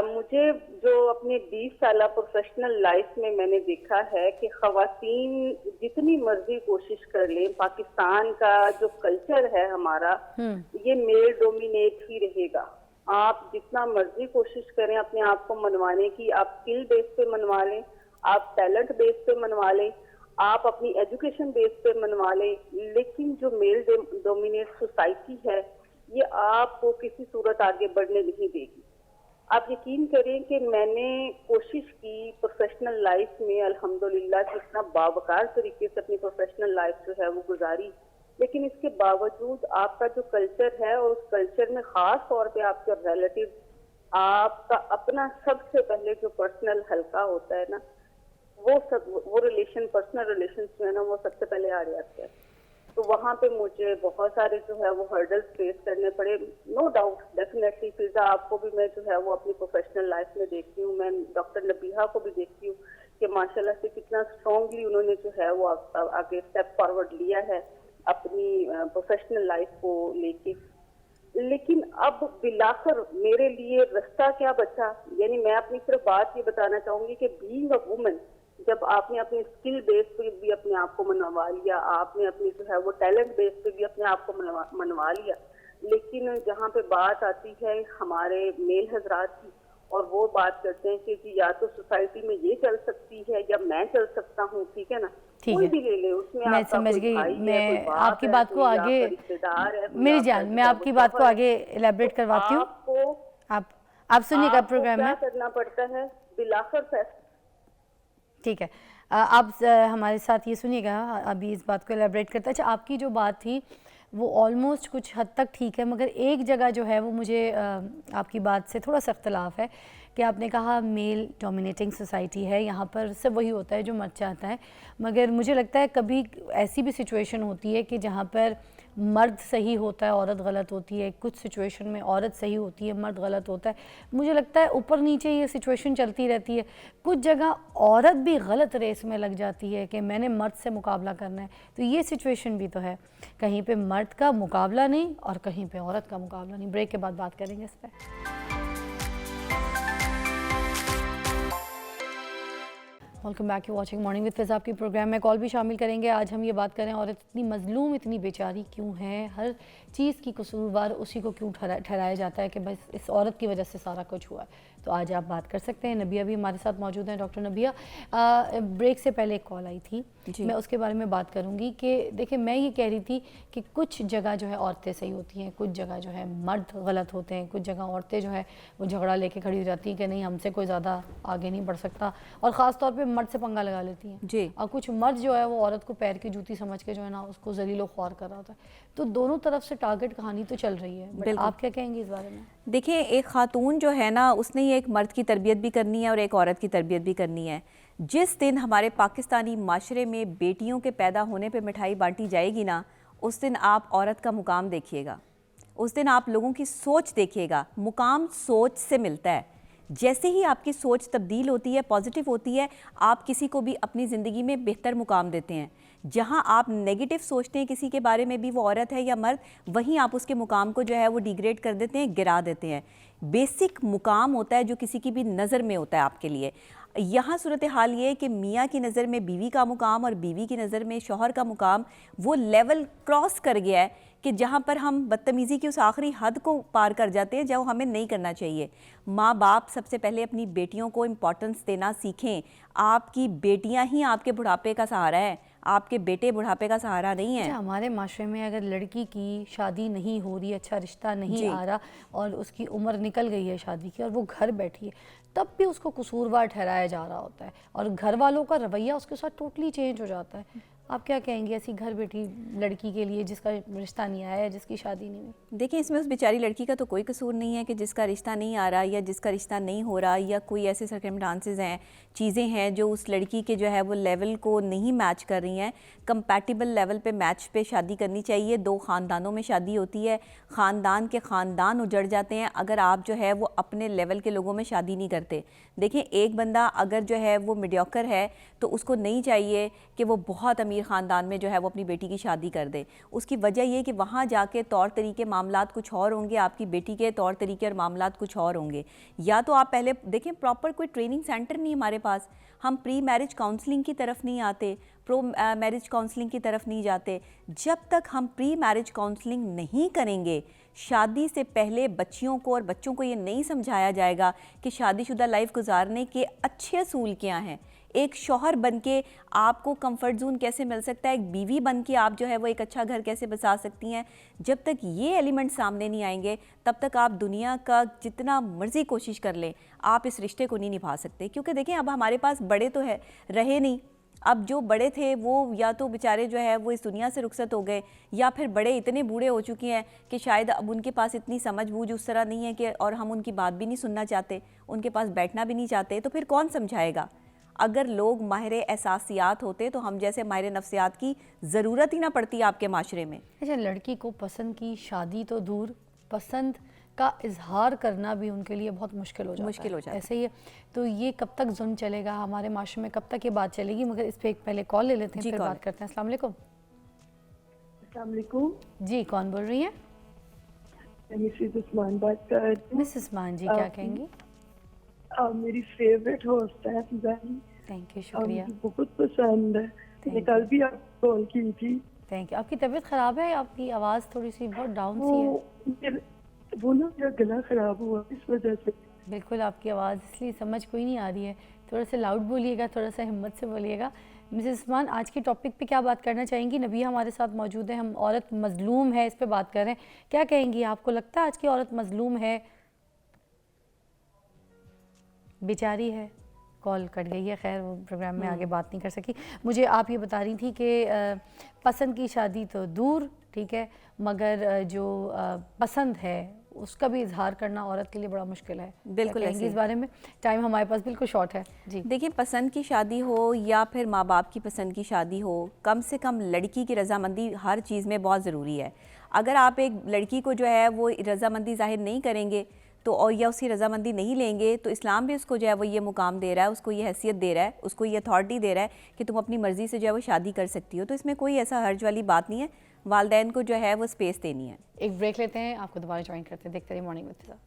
मुझे जो अपने 20 साल प्रोफेशनल लाइफ में मैंने देखा है कि खवातीन जितनी मर्जी कोशिश कर लें, पाकिस्तान का जो कल्चर है हमारा, ये मेल डोमिनेट ही रहेगा। आप जितना मर्जी कोशिश करें अपने आप को मनवाने की, आप स्किल बेस पे मनवा लें, आप टैलेंट बेस पे मनवा लें, आप अपनी एजुकेशन बेस पे मनवा लें, लेकिन जो मेल डोमिनेट सोसाइटी है ये आपको किसी सूरत आगे बढ़ने नहीं देगी। आप यकीन करें कि मैंने कोशिश की प्रोफेशनल लाइफ में, अल्हम्दुलिल्लाह जितना बावकार तरीके से अपनी प्रोफेशनल लाइफ जो है वो गुजारी, लेकिन इसके बावजूद आपका जो कल्चर है और उस कल्चर में खास तौर पे आपके रिलेटिव, आपका अपना सबसे पहले जो पर्सनल हल्का होता है ना, वो रिलेशन, पर्सनल रिलेशन जो है ना, वो सबसे पहले आ जाते हैं। तो वहाँ पे मुझे बहुत सारे जो है वो हर्डल्स फेस करने पड़े। नो डाउट, डेफिनेटली फिजा आपको भी मैं जो है वो अपनी प्रोफेशनल लाइफ में देखती हूँ, मैं डॉक्टर नबीहा को भी देखती हूँ कि माशाल्लाह से कितना स्ट्रांगली उन्होंने जो है वो आगे स्टेप फॉरवर्ड लिया है अपनी प्रोफेशनल लाइफ को लेके। लेकिन अब बिलाखिर मेरे लिए रास्ता क्या बचा, यानी मैं अपनी सिर्फ बात ये बताना चाहूंगी कि बीइंग अ वुमन, जब आपने अपनी स्किल बेस पे भी अपने आप को मनवा लिया, आपने अपनी जो है वो टैलेंट बेस पे भी अपने आप को मनवा लिया, लेकिन जहाँ पे बात आती है हमारे मेल हजरात की, और वो बात करते हैं कि जी या तो सोसाइटी में ये चल सकती है या मैं चल सकता हूँ, ठीक है ना, कोई भी ले ले, उसमें मैं समझ गई। मैं आपकी बात को आगे, मेरी जान, मैं आपकी बात को आगे इलेबोरेट करवाती हूँ। आप सुनिएगा प्रोग्राम में। क्या करना पड़ता है बिलाखिर। ठीक है, आप हमारे साथ ये सुनिएगा, अभी इस बात को एलेबरेट करता है। अच्छा, आपकी जो बात थी वो ऑलमोस्ट कुछ हद तक ठीक है, मगर एक जगह जो है वो मुझे आपकी बात से थोड़ा सा इख्तलाफ है कि आपने कहा मेल डोमिनेटिंग सोसाइटी है, यहाँ पर सब वही होता है जो मर्द चाहता है, मगर मुझे लगता है कभी ऐसी भी सिचुएशन होती है कि जहाँ पर मर्द सही होता है, औरत गलत होती है। कुछ सिचुएशन में औरत सही होती है, मर्द गलत होता है। मुझे लगता है ऊपर नीचे ये सिचुएशन चलती रहती है। कुछ जगह औरत भी गलत रेस में लग जाती है कि मैंने मर्द से मुकाबला करना है, तो ये सिचुएशन भी तो है, कहीं पे मर्द का मुकाबला नहीं और कहीं पे औरत का मुकाबला नहीं। ब्रेक के बाद बात करेंगे इस पर। Welcome back you watching morning with Fiza आपकी प्रोग्राम में कॉल भी शामिल करेंगे। आज हम ये बात करें औरत इतनी मजलूम इतनी बेचारी क्यों है, हर चीज़ की कसूरवार उसी को क्यों ठहराया जाता है कि बस इस औरत की वजह से सारा कुछ हुआ है। तो आज आप बात कर सकते हैं। नबिया भी हमारे साथ मौजूद हैं। डॉक्टर नबिया, ब्रेक से पहले एक कॉल आई थी, मैं उसके बारे में बात करूंगी कि देखिए मैं ये कह रही थी कि कुछ जगह जो है औरतें सही होती हैं, कुछ जगह जो है मर्द गलत होते हैं, कुछ जगह औरतें जो है वो झगड़ा लेके खड़ी हो जाती हैं कि नहीं हमसे कोई ज़्यादा आगे नहीं बढ़ सकता, और ख़ास तौर पे मर्द से पंगा लगा लेती हैं जी। और कुछ मर्द जो है वो औरत को पैर की जूती समझ के जो है ना उसको जलीलो ख्वार कर रहा होता है। तो दोनों तरफ से टारगेट कहानी तो चल रही है, बट आप क्या कहेंगे इस बारे में? देखिए, एक खातून जो है ना उसने ये एक मर्द की तरबियत भी करनी है और एक औरत की तरबियत भी करनी है। जिस दिन हमारे पाकिस्तानी माशरे में बेटियों के पैदा होने पे मिठाई बांटी जाएगी ना, उस दिन आप औरत का मुकाम देखिएगा, उस दिन आप लोगों की सोच देखिएगा। मुकाम सोच से मिलता है। जैसे ही आपकी सोच तब्दील होती है, पॉजिटिव होती है, आप किसी को भी अपनी ज़िंदगी में बेहतर मुकाम देते हैं। जहां आप नेगेटिव सोचते हैं किसी के बारे में, भी वो औरत है या मर्द, वहीं आप उसके मुकाम को जो है वो डिग्रेड कर देते हैं, गिरा देते हैं। बेसिक मुकाम होता है जो किसी की भी नज़र में होता है आपके लिए। यहाँ सूरत हाल ये है कि मियाँ की नज़र में बीवी का मुकाम और बीवी की नज़र में शौहर का मुकाम वो लेवल क्रॉस कर गया है कि जहाँ पर हम बदतमीज़ी की उस आखिरी हद को पार कर जाते हैं जो हमें नहीं करना चाहिए। माँ बाप सबसे पहले अपनी बेटियों को इम्पोर्टेंस देना सीखें। आपकी बेटियाँ ही आपके बुढ़ापे का सहारा है, आपके बेटे बुढ़ापे का सहारा नहीं है। अच्छा, हमारे माशरे में अगर लड़की की शादी नहीं हो रही, अच्छा रिश्ता नहीं आ रहा और उसकी उम्र निकल गई है शादी की और वो घर बैठी है, तब भी उसको कसूरवार ठहराया जा रहा होता है और घर वालों का रवैया उसके साथ टोटली चेंज हो जाता है। आप क्या कहेंगे ऐसी घर बैठी लड़की के लिए जिसका रिश्ता नहीं आया है, जिसकी शादी नहीं हुई? देखिए, इसमें उस बेचारी लड़की का तो कोई कसूर नहीं है कि जिसका रिश्ता नहीं आ रहा या जिसका रिश्ता नहीं हो रहा, या कोई ऐसे सर्कमस्टांसेस हैं, चीज़ें हैं जो उस लड़की के जो है वो लेवल को नहीं मैच कर रही हैं। कंपैटिबल लेवल पे मैच पे शादी करनी चाहिए। दो ख़ानदानों में शादी होती है, ख़ानदान के ख़ानदान उजड़ जाते हैं अगर आप जो है वो अपने लेवल के लोगों में शादी नहीं करते। देखिए, एक बंदा अगर जो है वो मीडियोकर है तो उसको नहीं चाहिए कि वो बहुत अमीर ख़ानदान में जो है वो अपनी बेटी की शादी कर दे। उसकी वजह ये कि वहाँ जाके तौर तरीके मामलात कुछ और होंगे, आपकी बेटी के तौर तरीके और मामलात कुछ और होंगे। या तो आप पहले देखें, प्रॉपर कोई ट्रेनिंग सेंटर नहीं हमारे पास, हम प्री मैरिज काउंसलिंग की तरफ नहीं आते, प्रो मैरिज काउंसलिंग की तरफ नहीं जाते। जब तक हम प्री मैरिज काउंसलिंग नहीं करेंगे, शादी से पहले बच्चियों को और बच्चों को ये नहीं समझाया जाएगा कि शादीशुदा लाइफ गुजारने के अच्छे असूल क्या हैं, एक शौहर बन के आपको कंफर्ट जोन कैसे मिल सकता है, एक बीवी बन के आप जो है वो एक अच्छा घर कैसे बसा सकती हैं, जब तक ये एलिमेंट सामने नहीं आएंगे तब तक आप दुनिया का जितना मर्जी कोशिश कर लें, आप इस रिश्ते को नहीं निभा सकते। क्योंकि देखें, अब हमारे पास बड़े तो है रहे नहीं, अब जो बड़े थे वो या तो बेचारे जो है वो इस दुनिया से रुखसत हो गए, या फिर बड़े इतने बूढ़े हो चुके हैं कि शायद अब उनके पास इतनी समझ बूझ उस तरह नहीं है कि, और हम उनकी बात भी नहीं सुनना चाहते, उनके पास बैठना भी नहीं चाहते, तो फिर कौन समझाएगा। अगर लोग माहिर एहसासियात होते तो हम जैसे माहिर नफ्सियात की ज़रूरत ही ना पड़ती आपके माशरे में। अच्छा, लड़की को पसंद की शादी तो दूर, पसंद का इजहार करना भी उनके लिए बहुत मुश्किल हो जाता है। ऐसे ही है। तो ये कब तक जुल्म चलेगा हमारे माशरे में, कब तक ये बात चलेगी? मगर इस पे एक पहले कॉल ले लेते हैं, फिर बात करते हैं। अस्सलाम वालेकुम। अस्सलाम वालेकुम जी, कौन बोल रही हैं? मिसेस उस्मान बात कर रही हूँ। मिस उस्मान जी, क्या कहेंगी? मेरी फेवरेट होस्ट है फिजा जी। थैंक यू, शुक्रिया। मुझे बहुत पसंद है। मैंने कल भी आपको कॉल की थी। Thank you. आपकी तबीयत ख़राब है? आपकी आवाज़ थोड़ी सी बहुत डाउन सी है। वो ना मेरा गला खराब हुआ इस वजह से। बिल्कुल, आपकी आवाज़ इसलिए समझ कोई नहीं आ रही है, थोड़ा सा लाउड बोलिएगा, थोड़ा सा हिम्मत से बोलिएगा। मिसेस उस्मान, आज के टॉपिक पे क्या बात करना चाहेंगी? नबिया हमारे साथ मौजूद है, हम औरत मजलूम है इस पे बात कर रहे हैं। क्या कहेंगी, आपको लगता है आज की औरत मजलूम है, बेचारी है? कॉल कट गई है, खैर वो प्रोग्राम में आगे बात नहीं कर सकी। मुझे आप ये बता रही थी कि पसंद की शादी तो दूर, ठीक है, मगर जो पसंद है उसका भी इजहार करना औरत के लिए बड़ा मुश्किल है। बिल्कुल इस बारे में टाइम हमारे पास बिल्कुल शॉर्ट है जी। देखिए, पसंद की शादी हो या फिर माँ बाप की पसंद की शादी हो, कम से कम लड़की की रजामंदी हर चीज़ में बहुत ज़रूरी है। अगर आप एक लड़की को जो है वो रजामंदी जाहिर नहीं करेंगे तो, और या उसकी रजामंदी नहीं लेंगे, तो इस्लाम भी उसको जो है वो ये मुकाम दे रहा है, उसको ये हैसियत दे रहा है, उसको ये अथॉरिटी दे रहा है कि तुम अपनी मर्ज़ी से जो है वो शादी कर सकती हो। तो इसमें कोई ऐसा हर्ज वाली बात नहीं है, वालिदैन को जो है वो स्पेस देनी है। एक ब्रेक लेते हैं, आपको दोबारा ज्वाइन करते हैं, देखते रहिए morning with Fiza.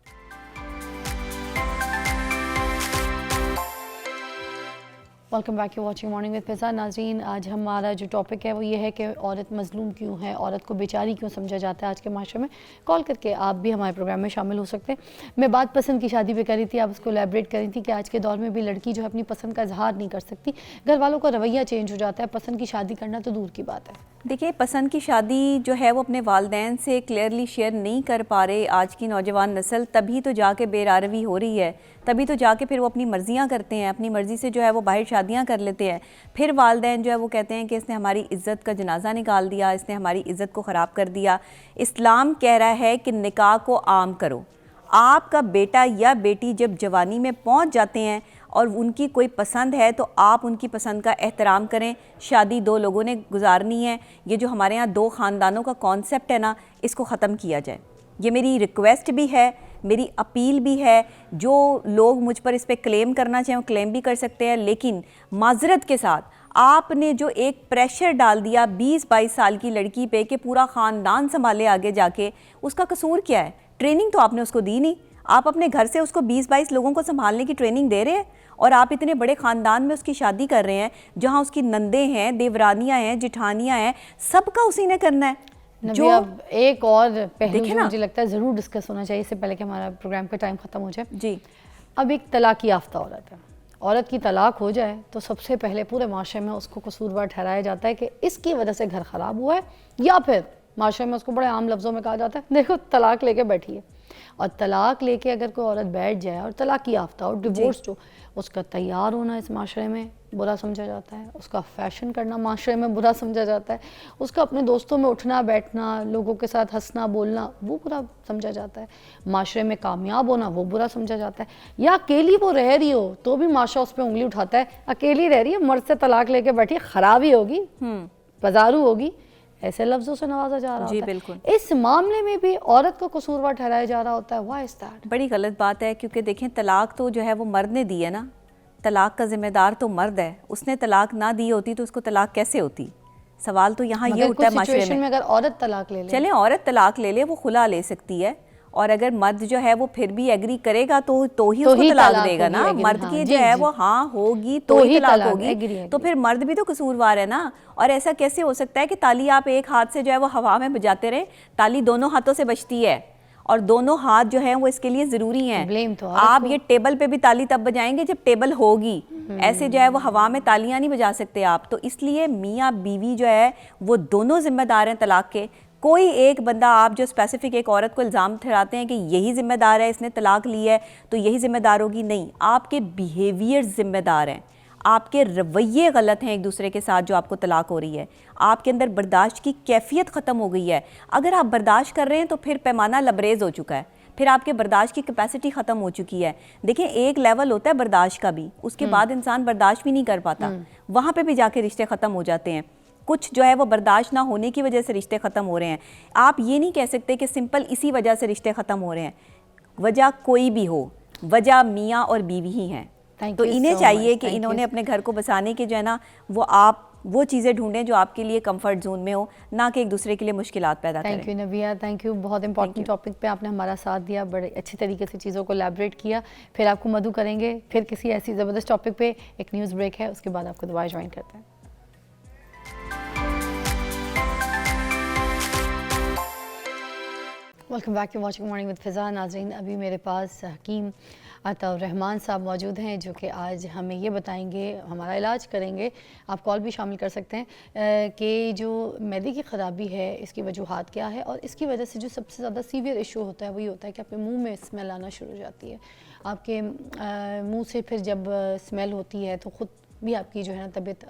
Welcome back, you watching morning with Fiza. नाज़रीन, आज हमारा जो टॉपिक है वो ये है कि औरत मजलूम क्यों है, औरत को बेचारी क्यों समझा जाता है आज के माशरे में। कॉल करके आप भी हमारे प्रोग्राम में शामिल हो सकते हैं। मैं बात पसंद की शादी पे करी थी, आप उसको एलैबोरेट करी थी कि आज के दौर में भी लड़की जो है अपनी पसंद का इजहार नहीं कर सकती, घर वालों का रवैया चेंज हो जाता है, पसंद की शादी करना तो दूर की बात है। देखिए, पसंद की शादी जो है वो अपने वालिदैन से क्लियरली शेयर नहीं कर पा रहे आज की नौजवान नस्ल, तभी तो जाके बेरारवी हो रही है, तभी तो जाके फिर वो अपनी मर्जियाँ करते हैं, अपनी मर्ज़ी से जो है वो बाहर शादियाँ कर लेते हैं। फिर वालिदैन जो है वो कहते हैं कि इसने हमारी इज़्ज़त का जनाजा निकाल दिया, इसने हमारी इज़्ज़त को ख़राब कर दिया। इस्लाम कह रहा है कि निकाह को आम करो। आपका बेटा या बेटी जब जवानी में पहुंच जाते हैं और उनकी कोई पसंद है तो आप उनकी पसंद का एहतराम करें। शादी दो लोगों ने गुजारनी है। ये जो हमारे यहाँ दो ख़ानदानों का कॉन्सेप्ट है ना, इसको ख़त्म किया जाए। ये मेरी रिक्वेस्ट भी है, मेरी अपील भी है। जो लोग मुझ पर इस पर क्लेम करना चाहें वो क्लेम भी कर सकते हैं, लेकिन माजरत के साथ आपने जो एक प्रेशर डाल दिया 20-22 साल की लड़की पे कि पूरा ख़ानदान संभाले आगे जाके, उसका कसूर क्या है? ट्रेनिंग तो आपने उसको दी नहीं। आप अपने घर से उसको 20-22 लोगों को संभालने की ट्रेनिंग दे रहे हैं और आप इतने बड़े ख़ानदान में उसकी शादी कर रहे हैं जहां उसकी नंदे हैं, देवरानियां हैं, जिठानियां हैं, सबका उसी ने करना है। जो अब एक और पहलू जो मुझे लगता है ज़रूर डिस्कस होना चाहिए इससे पहले कि हमारा प्रोग्राम का टाइम ख़त्म हो जाए जी। अब एक तलाक याफ्ता औरत है, औरत की तलाक हो जाए तो सबसे पहले पूरे माशरे में उसको कसूरवार ठहराया जाता है कि इसकी वजह से घर ख़राब हुआ है, या फिर माशरे में उसको बड़े आम लफ्ज़ों में कहा जाता है देखो तलाक लेके बैठी है। और तलाक लेके अगर कोई औरत बैठ जाए और तलाक याफ्ता और डिवोर्स जो, उसका तैयार होना इस माशरे में बुरा समझा जाता है, उसका फैशन करना माशरे में बुरा समझा जाता है, उसका अपने दोस्तों में उठना बैठना, लोगों के साथ हंसना बोलना वो बुरा समझा जाता है, माशरे में कामयाब होना वो बुरा समझा जाता है। या अकेली वो रह रही हो तो भी माशरा उस पर उंगली उठाता है, अकेली रह रही है, मर्द से तलाक लेके बैठी है, खराबी होगी, बाजारू होगी, ऐसे लफ्जों से नवाजा जा रहा होता है। बिल्कुल। इस मामले में भी औरत को कसूरवार ठहराया जा रहा होता है। Why is that? बड़ी गलत बात है, क्योंकि देखें तलाक तो जो है वो मर्द ने दी है ना, तलाक का जिम्मेदार तो मर्द है। उसने तलाक ना दी होती तो उसको तलाक कैसे होती? सवाल तो यहाँ ये उठता है माशरे में। अगर औरत तलाक ले ले, चलें औरत तलाक ले ले, वो खुला ले सकती है, और अगर मर्द जो है वो फिर भी एग्री करेगा तो ही उसको तलाक देगा ना। मर्द की जो है वो हाँ होगी तो ही तलाक होगी, तो फिर मर्द भी तो कसूरवार है ना। और ऐसा कैसे हो सकता है कि ताली आप एक हाथ से जो है वो हवा में बजाते रहे? ताली दोनों हाथों से बजती है और दोनों हाथ जो हैं वो इसके लिए ज़रूरी हैं। ब्लेम तो आप ये टेबल पे भी ताली तब बजाएंगे जब टेबल होगी, ऐसे जो है वो हवा में तालियां नहीं बजा सकते आप। तो इसलिए मियाँ बीवी जो है वो दोनों जिम्मेदार हैं तलाक के। कोई एक बंदा आप जो स्पेसिफिक एक औरत को इल्ज़ाम ठहराते हैं कि यही जिम्मेदार है, इसने तलाक ली है तो यही जिम्मेदार होगी, नहीं। आपके बिहेवियर जिम्मेदार हैं, आपके रवैये गलत हैं एक दूसरे के साथ जो आपको तलाक हो रही है। आपके अंदर बर्दाश्त की कैफियत ख़त्म हो गई है। अगर आप बर्दाश्त कर रहे हैं तो फिर पैमाना लबरेज हो चुका है, फिर आपके बर्दाश्त की कैपेसिटी ख़त्म हो चुकी है। देखिए, एक लेवल होता है बर्दाश्त का भी, उसके बाद इंसान बर्दाश्त भी नहीं कर पाता, वहाँ पे भी जाके रिश्ते ख़त्म हो जाते हैं। कुछ जो है वो बर्दाश्त ना होने की वजह से रिश्ते ख़त्म हो रहे हैं। आप ये नहीं कह सकते कि सिंपल इसी वजह से रिश्ते ख़त्म हो रहे हैं। वजह कोई भी हो, वजह मियाँ और बीवी ही हैं। तो इन्हें चाहिए कि इन्होंने अपने घर को बसाने के जो है ना वो चीज़ें ढूंढें जो आपके लिए कंफर्ट जोन में हो, ना कि एक दूसरे के लिए मुश्किलात पैदा करें। थैंक यू नबिया, थैंक यू। बहुत इंपॉर्टेंट टॉपिक पे आपने हमारा साथ दिया, बड़े अच्छे तरीके से चीज़ों को एलैबोरेट किया। फिर आपको मधु करेंगे, फिर किसी ऐसी ज़बरदस्त टॉपिक पे। एक न्यूज़ ब्रेक है, उसके बाद आपको दोबारा ज्वाइन करते हैं। Welcome back to watching morning with Fiza. नाज़रीन, अभी मेरे पास हकीम अताउर रहमान साहब मौजूद हैं जो कि आज हमें ये बताएंगे, हमारा इलाज करेंगे। आप कॉल भी शामिल कर सकते हैं कि जो मैदे की ख़राबी है इसकी वजूहात क्या है, और इसकी वजह से जो सबसे ज़्यादा सीवियर इशू होता है वो ये होता है कि आपके मुंह में स्मेल आना शुरू हो जाती है। आपके मुंह से फिर जब स्मेल होती है तो ख़ुद भी आपकी जो है ना तबीयत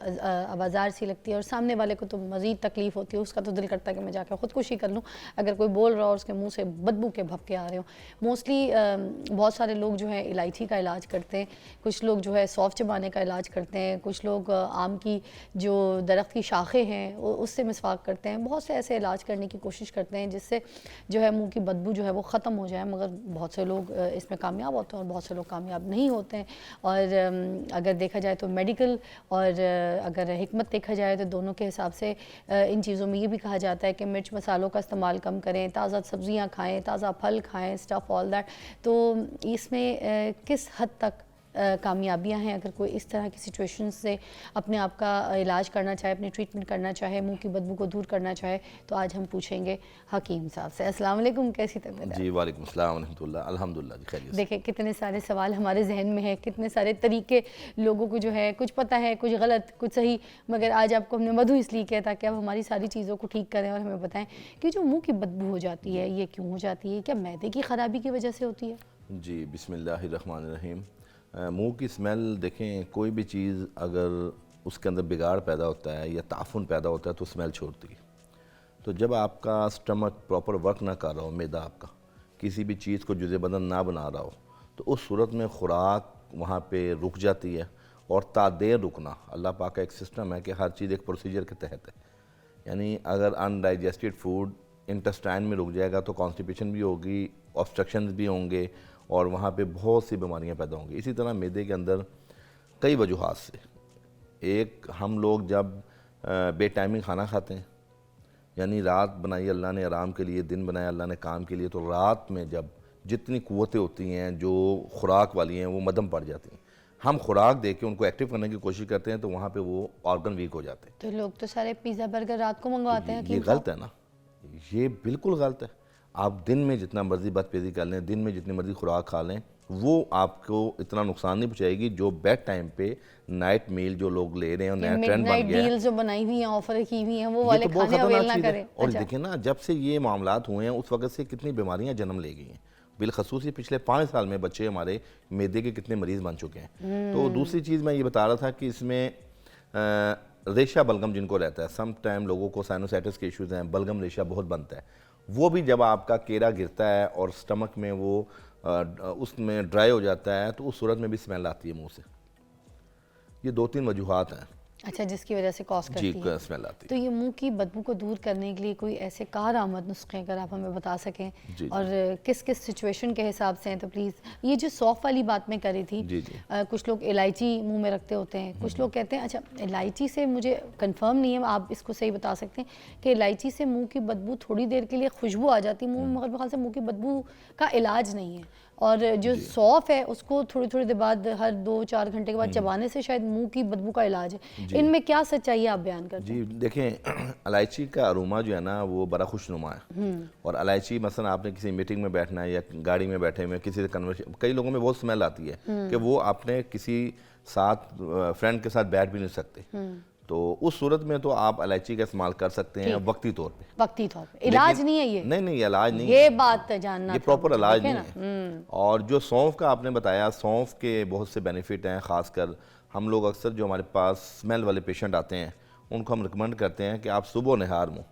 आवाज़ार सी लगती है, और सामने वाले को तो मज़ीद तकलीफ़ होती है। उसका तो दिल करता है कि मैं जाकर ख़ुदकुशी कर लूँ अगर कोई बोल रहा हो और उसके मुंह से बदबू के भपके आ रहे हो। मोस्टली बहुत सारे लोग जो है इलायची का इलाज करते हैं, कुछ लोग जो है सौंफ चबाने का इलाज करते हैं, कुछ लोग आम की जो दरख्त की शाखें हैं उससे मिसवाक करते हैं। बहुत से ऐसे इलाज करने की कोशिश करते हैं जिससे जो है मुँह की बदबू जो है वो ख़त्म हो जाए, मगर बहुत से लोग इसमें कामयाब होते हैं और बहुत से लोग कामयाब नहीं होते हैं। और अगर देखा जाए तो मेडिकल और अगर हिकमत देखा जाए तो दोनों के हिसाब से इन चीज़ों में ये भी कहा जाता है कि मिर्च मसालों का इस्तेमाल कम करें, ताज़ा सब्ज़ियाँ खाएं, ताज़ा फल खाएं, स्टफ़ ऑल दैट। तो इसमें किस हद तक कामयाबियां हैं। अगर कोई इस तरह की सिचुएशन से अपने आप का इलाज करना चाहे, अपनी ट्रीटमेंट करना चाहे, मुंह की बदबू को दूर करना चाहे, तो आज हम पूछेंगे हकीम साहब से। अस्सलाम वालेकुम, कैसी तबीयत है? जी वालेकुम अस्सलाम व रहमतुल्लाह, अल्हम्दुलिल्लाह जी खैरियत से। देखिए कितने सारे सवाल हमारे जहन में है, कितने सारे तरीके लोगों को जो है कुछ पता है, कुछ गलत, कुछ सही, मगर आज आपको हमने मधु इसलिए किया ताकि आप हमारी सारी चीज़ों को ठीक करें और हमें बताएं कि जो मुंह की बदबू हो जाती है ये क्यों हो जाती है, क्या मैदे की ख़राबी की वजह से होती है? जी बिस्मिल्लाहिर्रहमानिर्रहीम। मुंह की स्मेल देखें, कोई भी चीज़ अगर उसके अंदर बिगाड़ पैदा होता है या ताफुन पैदा होता है तो स्मेल छोड़ती है। तो जब आपका स्टमक प्रॉपर वर्क ना कर रहा हो, मैदा आपका किसी भी चीज़ को जुज़े बदन ना बना रहा हो, तो उस सूरत में ख़ुराक वहाँ पे रुक जाती है। और तादेर रुकना अल्लाह पाक का एक सिस्टम है कि हर चीज़ एक प्रोसीजर के तहत है। यानी अगर अनडाइजेस्टेड फूड इंटेस्टाइन में रुक जाएगा तो कॉन्स्टिपेशन भी होगी, ऑब्स्ट्रक्शंस भी होंगे और वहाँ पे बहुत सी बीमारियाँ पैदा होंगी। इसी तरह मैदे के अंदर कई वजूहात से, एक हम लोग जब बेटाइमिंग खाना खाते हैं, यानी रात बनाई अल्लाह ने आराम के लिए, दिन बनाया अल्लाह ने काम के लिए, तो रात में जब जितनी क़ुव्वतें होती हैं जो खुराक वाली हैं वो मदम पड़ जाती हैं। हम खुराक दे के उनको एक्टिव करने की कोशिश करते हैं तो वहाँ पे वो ऑर्गन वीक हो जाते हैं। तो लोग तो सारे पिज़्ज़ा बर्गर रात को मंगवाते हैं। ये गलत है ना, ये बिल्कुल गलत है। आप दिन में जितना मर्जी बदपेजी कर लें, दिन में जितनी मर्जी खुराक खा लें, वो आपको इतना नुकसान नहीं पहुँचाएगी जो बेड टाइम पे नाइट मील जो लोग ले रहे हैं और नया ट्रेंड बन गया है। डील जो बनाई हुई हैं, ऑफर की हुई हैं, वो ये वाले तो बहुत खाने अवेल खतरनाक ना चीज़ है। करें। और अच्छा। देखिए ना, जब से ये मामलात हुए हैं उस वक्त से कितनी बीमारियां जन्म ले गई हैं। बिलखसूसी पिछले 5 साल में बच्चे हमारे मैदे के कितने मरीज़ बन चुके हैं। तो दूसरी चीज़ मैं ये बता रहा था कि इसमें रेशा बलगम जिनको रहता है, सम टाइम लोगों को साइनोसाइटिस के इश्यूज़ हैं, बलगम रेशा बहुत बनता है। वो भी जब आपका केरा गिरता है और स्टमक में वो उसमें ड्राई हो जाता है तो उस सूरत में भी स्मेल आती है मुंह से। ये 2-3 वजूहात हैं अच्छा, जिसकी वजह से कॉज करती जी है। स्मेल आती तो ये मुंह की बदबू को दूर करने के लिए कोई ऐसे कारआमद नुस्खे अगर आप हमें बता सकें जी। और किस किस सिचुएशन के हिसाब से हैं तो प्लीज़। ये जो सौंफ वाली बात मैं करी थी, जी, जी। कुछ लोग इलायची मुंह में रखते होते हैं, कुछ लोग कहते हैं, अच्छा इलायची से मुझे कंफर्म नहीं है, आप इसको सही बता सकते हैं कि इलायची से मुंह की बदबू थोड़ी देर के लिए खुशबू आ जाती है मुँह में, मगर मेरे ख्याल से मुँह की बदबू का इलाज नहीं है। और जो सौंफ है उसको थोड़ी थोड़ी देर बाद, हर 2-4 घंटे के बाद चबाने से शायद मुंह की बदबू का इलाज है। इनमें क्या सच्चाई है, आप बयान करते हैं? जी देखें, इलायची का अरोमा जो है ना वो बड़ा खुशनुमा है। और इलायची मसलन आपने किसी मीटिंग में बैठना है या गाड़ी में बैठे हुए किसी से कन्वर्सेशन, कई लोगों में बहुत स्मेल आती है कि वो आपने किसी साथ फ्रेंड के साथ बैठ भी नहीं सकते। तो उस सूरत में तो आप इलायची का इस्तेमाल कर सकते हैं वक्ती तौर पे। वक्ती तौर पे इलाज नहीं है ये? नहीं इलाज नहीं, ये बात जानना ये था प्रॉपर मुझे, इलाज देखें नहीं है। और जो सौंफ का आपने बताया, सौंफ के बहुत से बेनिफिट हैं। ख़ासकर हम लोग अक्सर जो हमारे पास स्मेल वाले पेशेंट आते हैं उनको हम रिकमेंड करते हैं कि आप सुबह नहार मुँह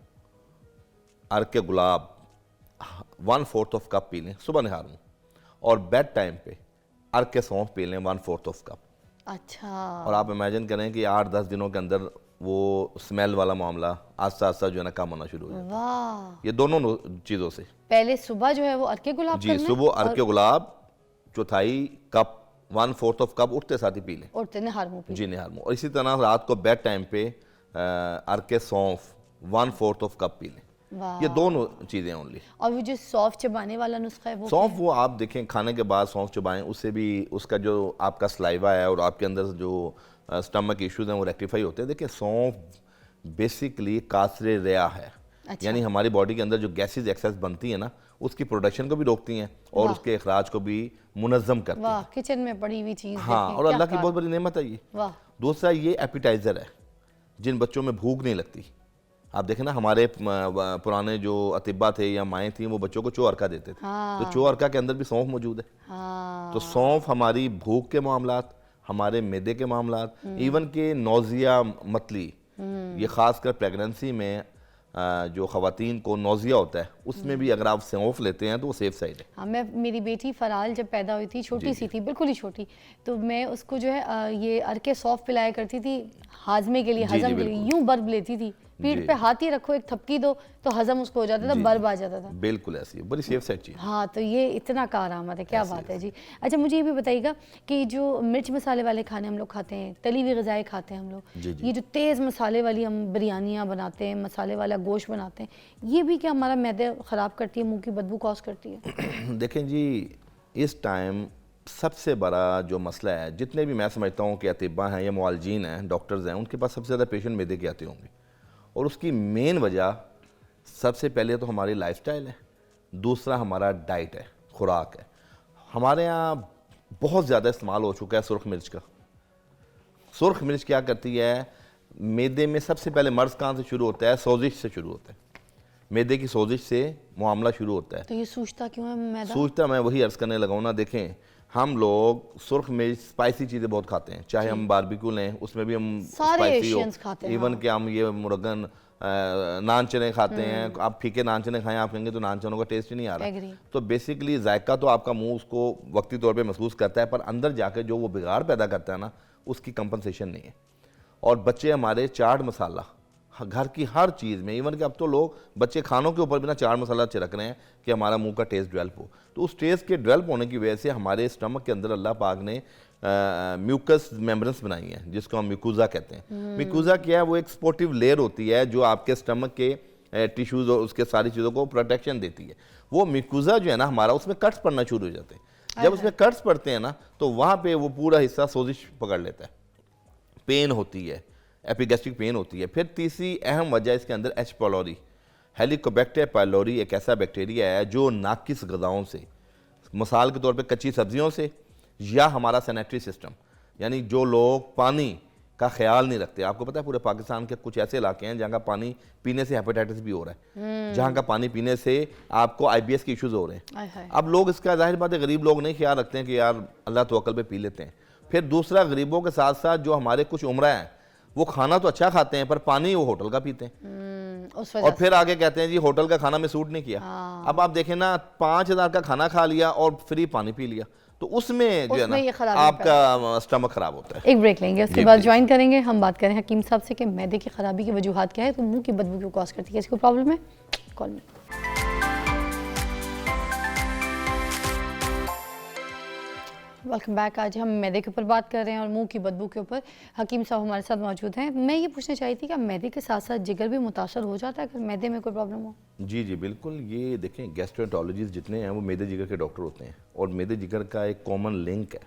अर्क गुलाब 1/4 कप पी लें सुबह नहार मुँह, और बेड टाइम पे अर्क सौंफ पी लें 1/4 कप। अच्छा। और आप इमेजिन करें कि 8-10 दिनों के अंदर वो स्मेल वाला मामला आस्ता आस्ता जो है ना कम होना शुरू हो जाए। वाह। ये दोनों चीज़ों से पहले सुबह जो है वो अर्के गुलाब जी, करना है सुबह अर्के गुलाब 1/4 कप 1/4 कप उठते साथ ही पी लें। और निहार मुंह पी। जी निहार मुँह। और इसी तरह रात को बेड टाइम पे अर्के सौंफ 1/4 कप पी लें। वाह। ये दोनों चीज़ें ओनली। और वो जो सौंफ चबाने वाला नुस्खा है वो सौंफ वो आप देखें खाने के बाद सौंफ चबाएं, उससे भी उसका जो आपका सलाइवा है और आपके अंदर जो स्टमक इश्यूज हैं वो रेक्टिफाई होते हैं। देखिए सौंफ बेसिकली कासरे रिया है। अच्छा। यानी हमारी बॉडी के अंदर जो गैसेज एक्सेस बनती है ना उसकी प्रोडक्शन को भी रोकती हैं और उसके अखराज को भी मुनज़्ज़म करती हैं। वाह, किचन में पड़ी हुई चीज़। हाँ, देखें, और क्या अल्लाह की कार- बहुत बड़ी नेमत है ये। वाह। दूसरा ये एपिटाइज़र है, जिन बच्चों में भूख नहीं लगती। आप देखें ना, हमारे पुराने जो अतिब्बा थे या माएँ थी वो बच्चों को चोअरका देते थे। तो चोअरका के अंदर भी सौंफ मौजूद है। हाँ। तो सौंफ हमारी भूख के मामलात, हमारे मैदे के मामलात, इवन के नौजिया मतली, ये खासकर प्रेगनेंसी में जो ख़वातीन को नौजिया होता है उसमें भी अगर आप सौंफ लेते हैं तो वो सेफ साइड है। हाँ, मैं मेरी बेटी फराल जब पैदा हुई थी, छोटी सी थी, बिल्कुल ही छोटी, तो मैं उसको जो है ये अर्के सौंफ पिलाया करती थी हाजमे के लिए, जी, हजम के लिए। बिल्कुल। यूं बर्ब लेती थी, पीठ जी। पे हाथ ही रखो, एक थपकी दो तो हजम उसको हो जाता था, जी, बर्ब जी। आ जाता था। बिल्कुल ऐसी है, बड़ी सेफ साइड चीज़। हाँ, तो ये इतना कारआमद है, क्या बात है जी। अच्छा, मुझे ये भी बताइएगा कि जो मिर्च मसाले वाले खाने हम लोग खाते हैं, तली हुई ग़िज़ाएँ खाते हैं हम लोग, जी, जी। ये जो तेज़ मसाले वाली हम बिरयानियाँ बनाते हैं, मसाले वाला गोश्त बनाते हैं, ये भी क्या हमारा मैदे ख़राब करती है, मुँह की बदबू कॉज करती है? देखें जी, इस टाइम सबसे बड़ा जो मसला है, जितने भी मैं समझता हूँ कि अतिब्बा हैं या मुआलजीन हैं, डॉक्टर्स हैं, उनके पास सबसे ज़्यादा पेशेंट मैदे के आते होंगे। और उसकी मेन वजह सबसे पहले तो हमारी लाइफस्टाइल है, दूसरा हमारा डाइट है, खुराक है। हमारे यहाँ बहुत ज़्यादा इस्तेमाल हो चुका है सुर्ख मिर्च का। सुर्ख मिर्च क्या करती है, मैदे में सबसे पहले मर्ज़ कहाँ से शुरू होता है, सोजिश से शुरू होता है। मैदे की सोजिश से मामला शुरू होता है। तो ये सूजता क्यों है मैदा? सूजता, मैं वही अर्ज़ करने लगा हूँ ना। देखें, हम लोग सुर्ख मिर्च स्पाइसी चीज़ें बहुत खाते हैं, चाहे हम बारबेक्यू लें उसमें भी हम सारे स्पाइसी एशियंस खाते हैं। इवन कि हम ये मुर्गन नान चने खाते हैं। आप फीके नान चने खाएं, आप कहेंगे तो नान चनों का टेस्ट ही नहीं आ रहा। तो बेसिकली जायका तो आपका मुंह उसको वक्ती तौर पे महसूस करता है, पर अंदर जाके जो वो बिगाड़ पैदा करता है ना, उसकी कंपनसेशन नहीं है। और बच्चे हमारे चाट मसाला घर की हर चीज़ में, इवन कि अब तो लोग बच्चे खानों के ऊपर बिना चाट मसाला छिड़क रहे हैं कि हमारा मुंह का टेस्ट डेवलप हो। तो उस टेस्ट के डेवलप होने की वजह से हमारे स्टमक के अंदर अल्लाह पाक ने म्यूकस मेम्ब्रेन्स बनाई हैं, जिसको हम म्यूकोजा कहते हैं। म्यूकोजा क्या है, वो एक सपोर्टिव लेयर होती है जो आपके स्टमक के टिश्यूज़ और उसके सारी चीज़ों को प्रोटेक्शन देती है। वो म्यूकोजा जो है ना हमारा, उसमें कट्स पड़ना शुरू हो जाते हैं। जब उसमें कट्स पड़ते हैं ना, तो वहाँ पे वो पूरा हिस्सा सोजिश पकड़ लेता है, पेन होती है, एपिगैस्ट्रिक पेन होती है। फिर तीसरी अहम वजह इसके अंदर एच पायलोरी, हेलिकोबैक्टर पायलोरी एक ऐसा बैक्टीरिया है जो नाकिस ग़िज़ाओं से, मिसाल के तौर पे कच्ची सब्जियों से, या हमारा सैनिटरी सिस्टम, यानी जो लोग पानी का ख्याल नहीं रखते। आपको पता है पूरे पाकिस्तान के कुछ ऐसे इलाके हैं जहाँ का पानी पीने से हेपेटाइटिस भी हो रहा है, जहाँ का पानी पीने से आपको IBS के इश्यूज हो रहे हैं। अब लोग इसका, जाहिर बात है गरीब लोग नहीं ख्याल रखते हैं कि यार अल्लाह तवक्कल पे पी लेते हैं। फिर दूसरा, गरीबों के साथ साथ जो हमारे कुछ उम्रा हैं, वो खाना तो अच्छा खाते हैं पर पानी वो होटल का पीते हैं। और फिर आगे कहते हैं जी होटल का खाना में सूट नहीं किया। अब आप देखें ना, 5,000 का खाना खा लिया और फ्री पानी पी लिया, तो उसमें जो है ना आपका स्टमक खराब होता है। एक ब्रेक लेंगे, उसके बाद ज्वाइन करेंगे। हम बात करें हकीम साहब से कि मैदे की खराबी की वजूहात क्या है, तो मुंह की बदबू क्यों कॉज करती है, इसको प्रॉब्लम है। कॉल में वेलकम बैक। आज हम मैदे के ऊपर बात कर रहे हैं और मुंह की बदबू के ऊपर। हकीम साहब हमारे साथ मौजूद हैं। मैं ये पूछना चाहती थी कि मैदे के साथ साथ जिगर भी मुतासर हो जाता है अगर मैदे में कोई प्रॉब्लम हो? जी जी बिल्कुल। ये देखें, गैस्ट्रोएंटरोलॉजिस्ट जितने हैं वो मैदे जिगर के डॉक्टर होते हैं, और मैदे जिगर का एक कॉमन लिंक है।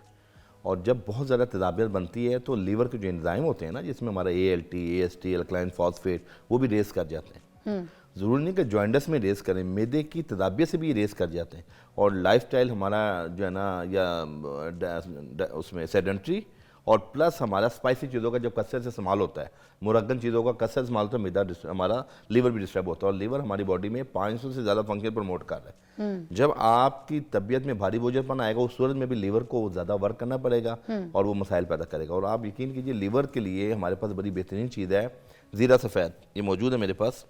और जब बहुत ज़्यादा तदाबियत बनती है तो लीवर के जो एंजाइम होते हैं ना, जिसमें हमारा ALT, AST, अल्कलाइन फॉस्फेट, वो भी रेस कर जाते हैं। ज़रूरी नहीं कि जॉइंटस में रेस करें, मैदे की तदाबियत से भी रेस कर जाते हैं। और लाइफस्टाइल हमारा जो है ना, या उसमें सेडेंट्री, और प्लस हमारा स्पाइसी चीज़ों का जब कसरत से इस्तेमाल होता है, मुरगन चीज़ों का कसरत इस्तेमाल होता है, मैदा हमारा लीवर भी डिस्टर्ब होता है। और लीवर हमारी बॉडी में 500 से ज़्यादा फंक्शन प्रमोट कर रहा है। जब आपकी तबीयत में भारी बोझपन आएगा, उस सूरत में भी लीवर को ज़्यादा वर्क करना पड़ेगा और वो मसाइल पैदा करेगा। और आप यकीन कीजिए, लीवर के लिए हमारे पास बड़ी बेहतरीन चीज़ है ज़ीरा सफ़ेद। ये मौजूद है मेरे पास,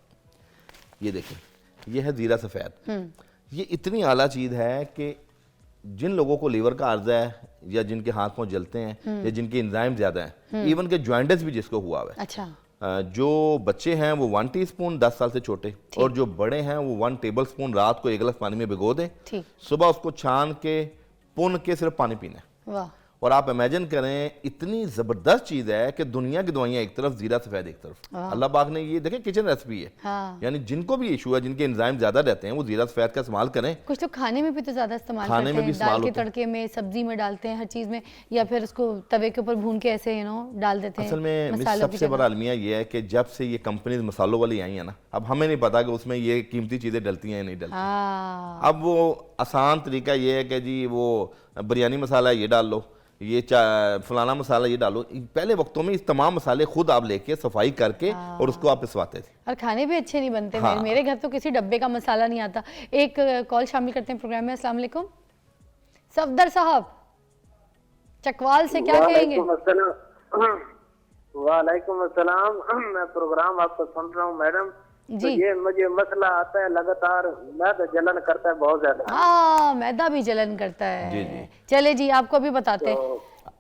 ये देखें, ये है ज़ीरा सफ़ेद। ये इतनी आला चीज़ है कि जिन लोगों को लीवर का अर्जा है, या जिनके हाथ पांव जलते हैं, या जिनके एंजाइम ज़्यादा हैं, इवन के जॉइंटस भी जिसको हुआ है, अच्छा, जो बच्चे हैं वो 1 टीस्पून 10 साल से छोटे, और जो बड़े हैं वो 1 टेबलस्पून रात को 1 गिलास पानी में भिगो दें, सुबह उसको छान के पुन के सिर्फ पानी पीना है। वाह। और आप इमेजिन करें, इतनी ज़बरदस्त चीज़ है कि दुनिया की दवाइयाँ एक तरफ, ज़ीरा सफ़ेद एक तरफ। अल्लाह पाक ने ये देखें किचन रेसिपी है। यानी जिनको भी इशू है, जिनके एंजाइम ज़्यादा रहते हैं, वो ज़ीरा सफ़ेद का इस्तेमाल करें। कुछ तो खाने में भी तो ज़्यादा इस्तेमाल करते हैं, दाल के तड़के में, सब्जी में डालते हैं, हर चीज़ में, या फिर उसको तवे के ऊपर भून के ऐसे डाल देते हैं। असल में सबसे बड़ा अलमिया ये है कि जब से ये कंपनीज मसालों वाली आई है ना, अब हमें नहीं पता कि उसमें ये कीमती चीज़ें डलती हैं या नहीं डलती। अब वो आसान तरीका ये है कि जी वो बिरयानी मसाला ये डाल लो, ये फलाना मसाला ये डालो। पहले वक्तों में इस तमाम मसाले खुद आप लेके सफाई करके और उसको आप पिसवाते थे, और खाने भी अच्छे नहीं बनते। मेरे घर तो किसी डब्बे का मसाला नहीं आता। एक कॉल शामिल करते हैं प्रोग्राम में। अस्सलाम वालेकुम सफदर साहब, चकवाल से, क्या कहेंगे? वालेकुम अस्सलाम। मैं प्रोग्राम आपको सुन रहा हूँ मैडम जी। तो ये मुझे मसला आता है लगातार, मैदा जलन करता है बहुत ज्यादा। हाँ, मैदा भी जलन करता है। जी। चले जी, आपको भी बताते हैं।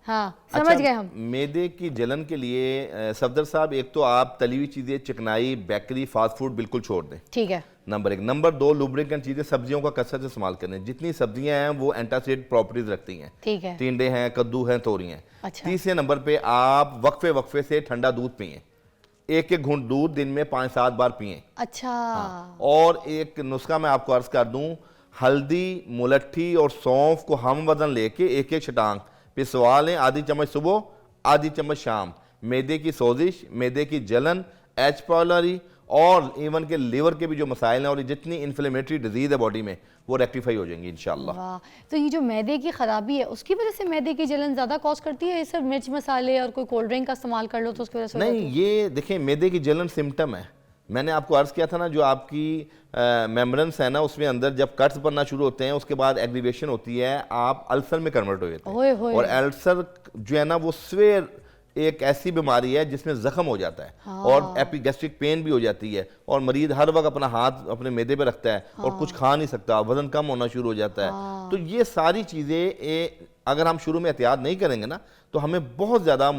हाँ, समझ गए हम। मैदे की जलन के लिए सफदर साहब, एक तो आप तली हुई चीज़ें, चिकनाई, बेकरी, फास्ट फूड बिल्कुल छोड़ दें, ठीक है, नंबर 1। नंबर 2, लुब्रिकेंट चीज़ें, सब्जियों का कसरत से इस्तेमाल करें। जितनी सब्जियां हैं वो एंटासिड प्रॉपर्टीज रखती हैं, ठीक है, टिंडे हैं, कद्दू हैं, तोरी हैं। अच्छा। तीसरे नंबर पे आप वक्फे से ठंडा दूध पिए, 1-1 घूंट दूध दिन में 5-7 बार पिए। अच्छा। हाँ। और एक नुस्खा मैं आपको अर्ज कर दूं, हल्दी, मुलट्ठी और सौंफ को हम वजन लेके एक एक छटांग पिसवा लें, आधी चम्मच सुबह, आधी चम्मच शाम। मैदे की सोजिश, मैदे की जलन, एच पॉलरी और इवन के लिवर के भी जो मसाइल हैं और जितनी इन्फ्लेमेटरी डिजीज़ है बॉडी में वो रेक्टिफाई हो जाएंगी इंशाल्लाह। वाह, तो ये जो मैदे की खराबी है उसकी वजह से मैदे की जलन ज़्यादा कॉज करती है, ये सब मिर्च मसाले और कोई कोल्ड ड्रिंक का इस्तेमाल कर लो तो उसकी वजह से हो नहीं, जाती है? ये देखें मैदे की जलन सिम्टम है। मैंने आपको अर्ज़ किया था ना, जो आपकी मेम्ब्रेन्स है ना उसमें अंदर जब कट्स बनना शुरू होते हैं उसके बाद एग्रीवेशन होती है, आप अल्सर में कन्वर्ट हो जाते ओए हैं। होए। और अल्सर जो है ना वो स्वेयर एक ऐसी बीमारी है जिसमें जख्म हो जाता है और एपिगैस्ट्रिक पेन भी हो जाती है और मरीज हर वक्त अपना हाथ अपने मैदे पे रखता है और कुछ खा नहीं सकता, वजन कम होना शुरू हो जाता है। तो ये सारी चीज़ें अगर हम शुरू में एहतियात नहीं करेंगे ना तो हमें बहुत ज़्यादा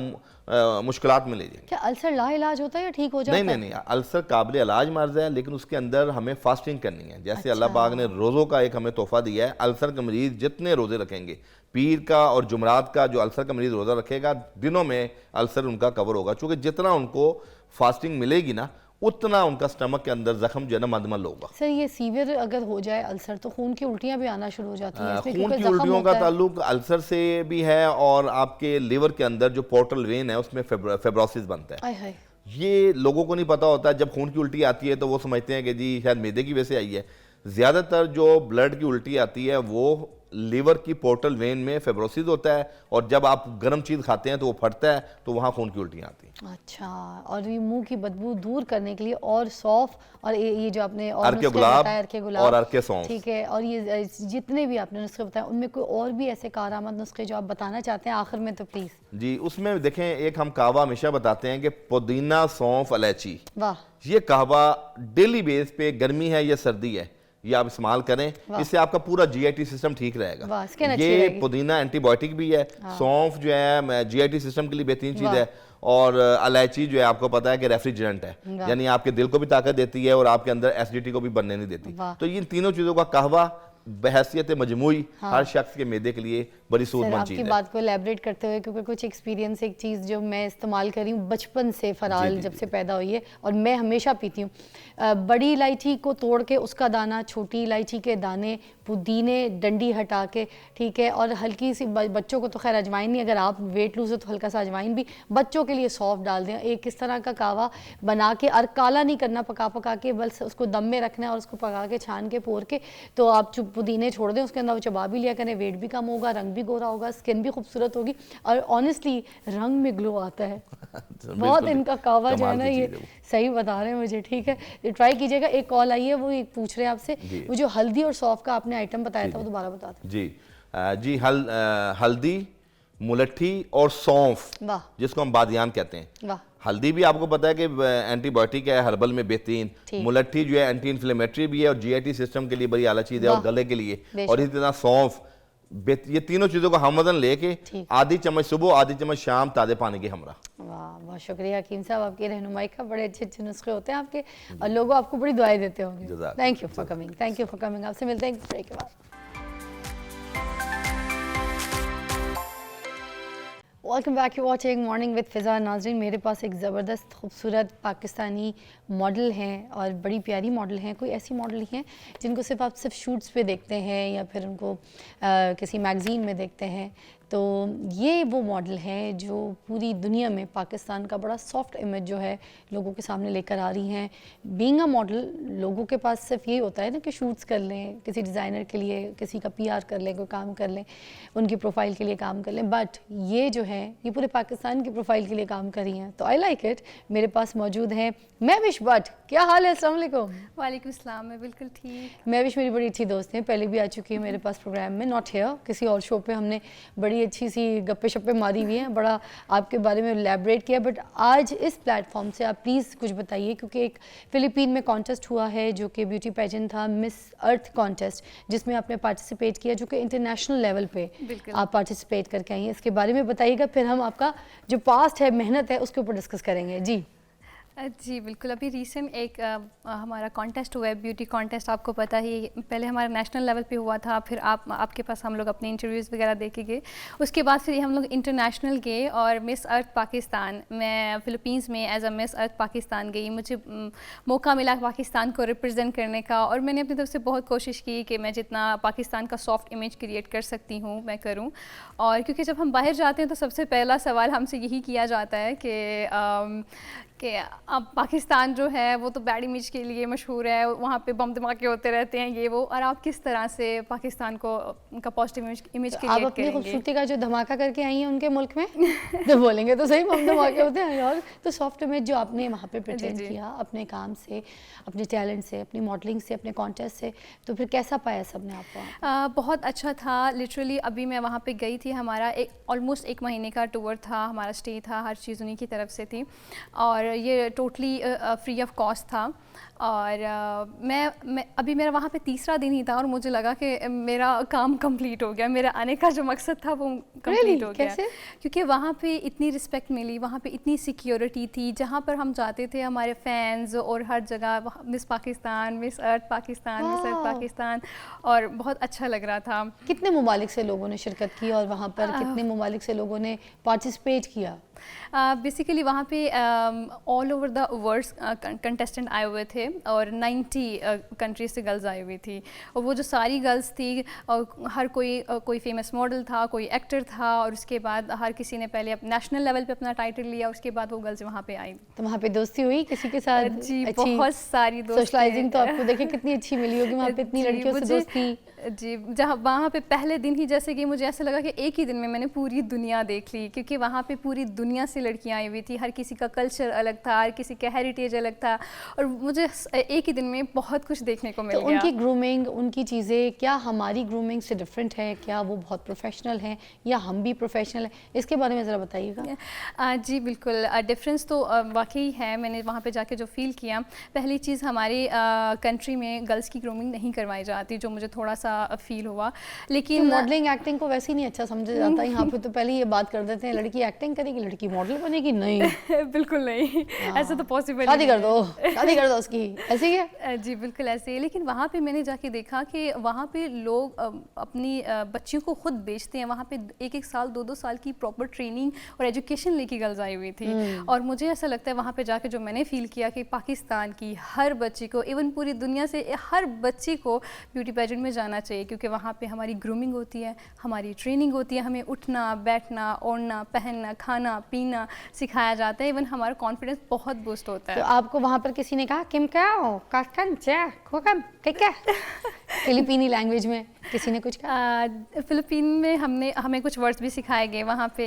मुश्किलात में ले जाएंगे। क्या अल्सर लाइलाज होता है या ठीक हो जाता है? नहीं, अल्सर काबिल इलाज मर्ज है, लेकिन उसके अंदर हमें फास्टिंग करनी है। जैसे अल्लाह पाक ने रोज़ों का एक हमें तोहफा दिया है, अल्सर के मरीज जितने रोज़े रखेंगे, पीर का और जुमरात का जो अल्सर का मरीज रोज़ा रखेगा, दिनों में अल्सर उनका कवर होगा, क्योंकि जितना उनको फास्टिंग मिलेगी ना उतना उनका स्टमक के अंदर जख्म जो है ना मदमल होगा। सर ये सीवियर अगर हो जाए अल्सर तो खून की उल्टियां भी आना शुरू हो जाती हैं इसमें, खून क्योंकि की जख्म उल्टियों का होता है। ताल्लुक अल्सर से भी है और आपके लिवर के अंदर जो पोर्टल वेन है उसमें फेब्रोसिस बनता है। आय हाय। ये लोगों को नहीं पता होता। जब खून की उल्टी आती है तो वो समझते हैं कि जी शायद मैदे की वजह से आई है। ज़्यादातर जो ब्लड की उल्टी आती है वो लीवर की पोर्टल वेन में फेब्रोसिस होता है और जब आप गर्म चीज़ खाते हैं तो वो फटता है तो वहाँ खून की उल्टियाँ आती हैं। अच्छा, और ये मुंह की बदबू दूर करने के लिए और सौंफ और ये जो आपने और अर्के नुस्खे गुलाब बताए, अर्के गुलाब और अर्के सौंफ, ठीक है, और ये जितने भी आपने नुस्खे बताए उनमें कोई और भी ऐसे कारआमद नुस्खे जो आप बताना चाहते हैं आखिर में तो प्लीज़। जी, उसमें देखें एक हम कहवा हमेशा बताते हैं कि पुदीना, सौंफ, इलायची, वाह, ये कहवा डेली बेस पे गर्मी है या सर्दी है ये आप इस्तेमाल करें, इससे आपका पूरा जीआईटी सिस्टम ठीक रहेगा। ये पुदीना एंटीबायोटिक भी है, सौंफ जो है जीआईटी सिस्टम के लिए बेहतरीन चीज़ है और इलायची जो है आपको पता है कि रेफ्रिजरेंट है, यानी आपके दिल को भी ताकत देती है और आपके अंदर एसिडिटी को भी बनने नहीं देती। तो इन तीनों चीज़ों का कहवा बहैसियत मजमूई हर शख्स के मैदे के लिए बड़ी सूदमंद चीज़ है। आपकी बात को एलैबोरेट करते हुए, क्योंकि कुछ एक्सपीरियंस, एक चीज़ जो मैं इस्तेमाल करी हूँ बचपन से, फराल जब से पैदा हुई है और मैं हमेशा पीती हूँ, बड़ी इलायची को तोड़ के उसका दाना, छोटी इलायची के दाने, पुदीने डंडी हटा के, ठीक है, और हल्की सी बच्चों को तो खैर अजवाइन नहीं, अगर आप वेट लूज हो तो हल्का सा अजवाइन भी, बच्चों के लिए सौंफ डाल दें। एक इस तरह का कावा बना के, और काला नहीं करना पका पका के, बस उसको दम में रखना है और उसको पका के छान के पोर के, तो आप पुदीने छोड़ दें, उसके अंदर वो चबा भी लिया करें, वेट भी कम होगा, रंग भी गोरा होगा, स्किन भी खूबसूरत होगी और ऑनेस्टली रंग में ग्लो आता है। बहुत इनका कावा जो है ना, ये सही बता रहे हैं मुझे, ठीक है, ट्राई कीजिएगा। एक कॉल आई है, वो एक पूछ रहे हैं आपसे, वो जो हल्दी और सौंफ का आपने आइटम बताया था वो दोबारा बता दें। जी, हल्दी, मुलट्ठी और सौंफ, जिसको हम बादियान कहते हैं। हल्दी भी आपको पता है कि एंटीबायोटिक है, हर्बल में बेहतरीन। मुलट्ठी जो है एंटी इन्फ्लेमेटरी भी है और जीआईटी सिस्टम के लिए बड़ी आला चीज़ है और गले के लिए। और इसी तरह सौंफ, ये तीनों चीज़ों को हम वजन लेके आधी चम्मच सुबह, आधी चम्मच शाम ताज़े पानी के हमरा। वाह, बहुत शुक्रिया हकीम साहब, आपकी रहनुमाई का। बड़े अच्छे अच्छे नुस्खे होते हैं आपके और लोग आपको बड़ी दुआएं देते होंगे। Thank you for coming, thank you for coming. आपसे मिलते हैं ब्रेक के बाद। Welcome back, you watching morning with Fiza. नाज़रीन, मेरे पास एक ज़बरदस्त खूबसूरत पाकिस्तानी मॉडल हैं और बड़ी प्यारी मॉडल हैं। कोई ऐसी मॉडल नहीं है जिनको सिर्फ आप सिर्फ शूट्स पे देखते हैं या फिर उनको किसी मैगज़ीन में देखते हैं। तो ये वो मॉडल हैं जो पूरी दुनिया में पाकिस्तान का बड़ा सॉफ्ट इमेज जो है लोगों के सामने लेकर आ रही हैं। बीइंग अ मॉडल, लोगों के पास सिर्फ ये होता है ना कि शूट्स कर लें, किसी डिज़ाइनर के लिए किसी का पीआर कर लें, कोई काम कर लें, उनकी प्रोफाइल के लिए काम कर लें, बट ये जो है ये पूरे पाकिस्तान की प्रोफाइल के लिए काम कर रही हैं। तो आई लाइक इट। मेरे पास मौजूद हैं महविश भट्ट। क्या हाल है? अस्सलाम वालेकुम। वालेकुम सलाम, मैं बिल्कुल ठीक। महविश मेरी बड़ी अच्छी दोस्त हैं, पहले भी आ चुकी है मेरे पास प्रोग्राम में, नॉट हेयर, किसी और शो पे हमने बड़ी अच्छी सी गप्पे शप्पे मारी हुई हैं, बड़ा आपके बारे में एलैबोरेट किया। बट आज इस प्लेटफॉर्म से आप प्लीज़ कुछ बताइए, क्योंकि एक फ़िलिपीन में कॉन्टेस्ट हुआ है जो कि ब्यूटी पेजेंट था, मिस अर्थ कॉन्टेस्ट, जिसमें आपने पार्टिसिपेट किया, जो कि इंटरनेशनल लेवल पे आप पार्टिसिपेट करके आई हैं। इसके बारे में बताइएगा, फिर हम आपका जो पास्ट है, मेहनत है, उसके ऊपर डिस्कस करेंगे। जी जी बिल्कुल, अभी रिसेंट एक हमारा कॉन्टेस्ट हुआ है, ब्यूटी कॉन्टेस्ट, आपको पता ही, पहले हमारा नेशनल लेवल पे हुआ था, फिर आपके पास हम लोग अपने इंटरव्यूज़ वगैरह दे के गए, उसके बाद फिर हम लोग इंटरनेशनल गए और मिस अर्थ पाकिस्तान, मैं फ़िलीपींस में as a Miss Earth Pakistan गई। मुझे मौका मिला पाकिस्तान को रिप्रेजेंट करने का और मैंने अपनी तरफ से बहुत कोशिश की कि मैं जितना पाकिस्तान का सॉफ्ट इमेज क्रिएट कर सकती हूँ मैं करूँ। और क्योंकि जब हम बाहर जाते हैं तो सबसे पहला सवाल हमसे यही किया जाता है कि अब पाकिस्तान जो है वो तो बैड इमेज के लिए मशहूर है, वहाँ पे बम धमाके होते रहते हैं ये वो, और आप किस तरह से पाकिस्तान को उनका पॉजिटिव इमेज तो क्रिएट आप अपनी करेंगे। खूबसूरती का जो धमाका करके आई हैं उनके मुल्क में तो बोलेंगे तो सही बम धमाके होते हैं यार। तो सॉफ्ट इमेज जो आपने वहाँ पे प्रेजेंट जी। किया अपने काम से, अपने टैलेंट से, अपनी मॉडलिंग से, अपने कॉन्टेस्ट से, तो फिर कैसा पाया सबने आपको? बहुत अच्छा था। लिटरली अभी मैं वहाँ पे गई थी, हमारा ऑलमोस्ट 1 महीने का टूर था, हमारा स्टे था, हर चीज़ उन्हीं की तरफ से थी और ये टोटली फ्री ऑफ कॉस्ट था। और मैं अभी मेरा वहाँ पे तीसरा दिन ही था और मुझे लगा कि मेरा काम कंप्लीट हो गया, मेरा आने का जो मकसद था वो कंप्लीट हो गया। कैसे? क्योंकि वहाँ पे इतनी रिस्पेक्ट मिली, वहाँ पे इतनी सिक्योरिटी थी, जहाँ पर हम जाते थे हमारे फैंस और हर जगह miss Pakistan, Miss Earth Pakistan, Miss Earth Pakistan, और बहुत अच्छा लग रहा था। कितने ममालिक से लोगों ने शिरकत की और वहाँ पर कितने ममालिक से लोगों ने पार्टिसिपेट किया? बेसिकली वहाँ पे all over the world contestant आए हुए थे और 90 कंट्रीज से गर्ल्स आई हुई थी, और वो जो सारी गर्ल्स थी और हर कोई फेमस मॉडल था, कोई एक्टर था, और उसके बाद हर किसी ने पहले नेशनल लेवल पे अपना टाइटल लिया, उसके बाद वो गर्ल्स वहाँ पे आई। तो वहाँ पे दोस्ती हुई किसी के साथ? जी अच्छी बहुत सारी दोस्ती। सोशलाइजिंग तो आपको देखिए कितनी अच्छी मिली होगी वहाँ पे, इतनी जी, लड़कियों से मुझे- दोस्ती। जी, जहाँ वहाँ पे पहले दिन ही जैसे कि मुझे ऐसा लगा कि एक ही दिन में मैंने पूरी दुनिया देख ली, क्योंकि वहाँ पे पूरी दुनिया से लड़कियाँ आई हुई थी, हर किसी का कल्चर अलग था, हर किसी का हेरिटेज अलग था, और मुझे एक ही दिन में बहुत कुछ देखने को मिल तो गया। उनकी ग्रूमिंग, उनकी चीज़ें क्या हमारी ग्रूमिंग से डिफरेंट है? क्या वो बहुत प्रोफेशनल हैं या हम भी प्रोफेशनल हैं? इसके बारे में ज़रा बताइएगा। जी बिल्कुल, डिफरेंस तो वाकई है। मैंने वहाँ पे जाके जो फील किया, पहली चीज़ हमारी कंट्री में गर्ल्स की ग्रूमिंग नहीं करवाई जाती, जो मुझे थोड़ा सा फील हुआ। लेकिन मॉडलिंग एक्टिंग को वैसे ही नहीं अच्छा समझा जाता यहाँ पे, तो पहले ये बात कर देते हैं लड़की एक्टिंग करेगी, लड़की मॉडल बनेगी। नहीं बिल्कुल नहीं, ऐसा तो पॉसिबल शादी कर दो, शादी कर दो उसकी, ऐसे ही है। जी बिल्कुल ऐसे ही। लेकिन वहाँ पे मैंने जाके देखा कि वहाँ पे लोग अपनी बच्चियों को खुद बेचते हैं। वहाँ पे 1-1 साल 2-2 साल की प्रॉपर ट्रेनिंग और एजुकेशन लेके गर्ल्स आई हुई थी। और मुझे ऐसा लगता है वहाँ पे जाके जो मैंने फील किया कि पाकिस्तान की हर बच्ची को, इवन पूरी दुनिया से हर बच्ची को ब्यूटी पेजेंट में जाना चाहिए, क्योंकि वहाँ पे हमारी ग्रूमिंग होती है, हमारी ट्रेनिंग होती है, हमें उठना बैठना ओढ़ना पहनना खाना पीना सिखाया जाता है, इवन हमारा कॉन्फिडेंस बहुत बूस्ट होता है। तो आपको वहाँ पर किसी ने कहा किम क्या फिलिपीनी लैंग्वेज में किसी ने कुछ कहा? फिलिपीन में हमें कुछ वर्ड्स भी सिखाए गए वहाँ पे,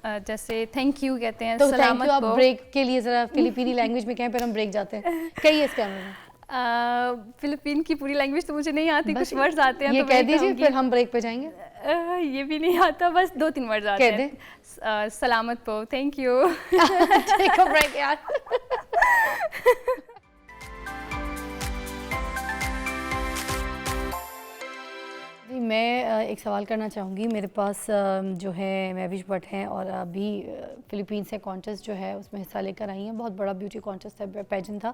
जैसे थैंक यू कहते हैं, तो थैंक सलामत यू आप को। ब्रेक के लिए ज़रा फिलिपीनी लैंग्वेज में कहें, फिर हम ब्रेक जाते हैं। कहिए इस कैमरे में। फिलिपीन की पूरी लैंग्वेज तो मुझे नहीं आती, बस कुछ वर्ड्स आते हैं ये तो कह मैं दीजिए, कहूँगी। फिर हम ब्रेक पे जाएंगे। ये भी नहीं आता, बस 2-3 वर्ड्स आते कह हैं। सलामत को, thank you. Take a break यार। जी मैं एक सवाल करना चाहूँगी। मेरे पास जो है महविश भट्ट हैं और अभी फ़िलीपीन से कॉन्टेस्ट जो है उसमें हिस्सा लेकर आई हैं, बहुत बड़ा ब्यूटी कॉन्टेस्ट है, पेजेंट था।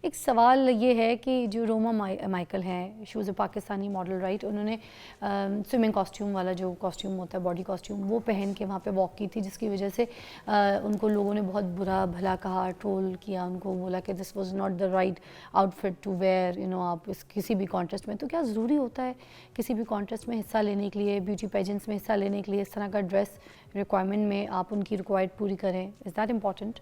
एक सवाल ये है कि जो रोमा माइकल हैं, she was a Pakistani model right, उन्होंने स्विमिंग कॉस्ट्यूम वाला जो कॉस्ट्यूम होता है, बॉडी कॉस्ट्यूम, वो पहन के वहाँ पे वॉक की थी, जिसकी वजह से उनको लोगों ने बहुत बुरा भला कहा, ट्रोल किया, उनको बोला कि this was not the right outfit to wear, you know, आप किसी भी कॉन्टेस्ट में। तो क्या ज़रूरी होता है किसी भी कॉन्टेस्ट में हिस्सा लेने के लिए, ब्यूटी पेजेंट्स में हिस्सा लेने के लिए, इस तरह का ड्रेस रिक्वायरमेंट में आप उनकी रिक्वायर्ड पूरी करें? Is that important?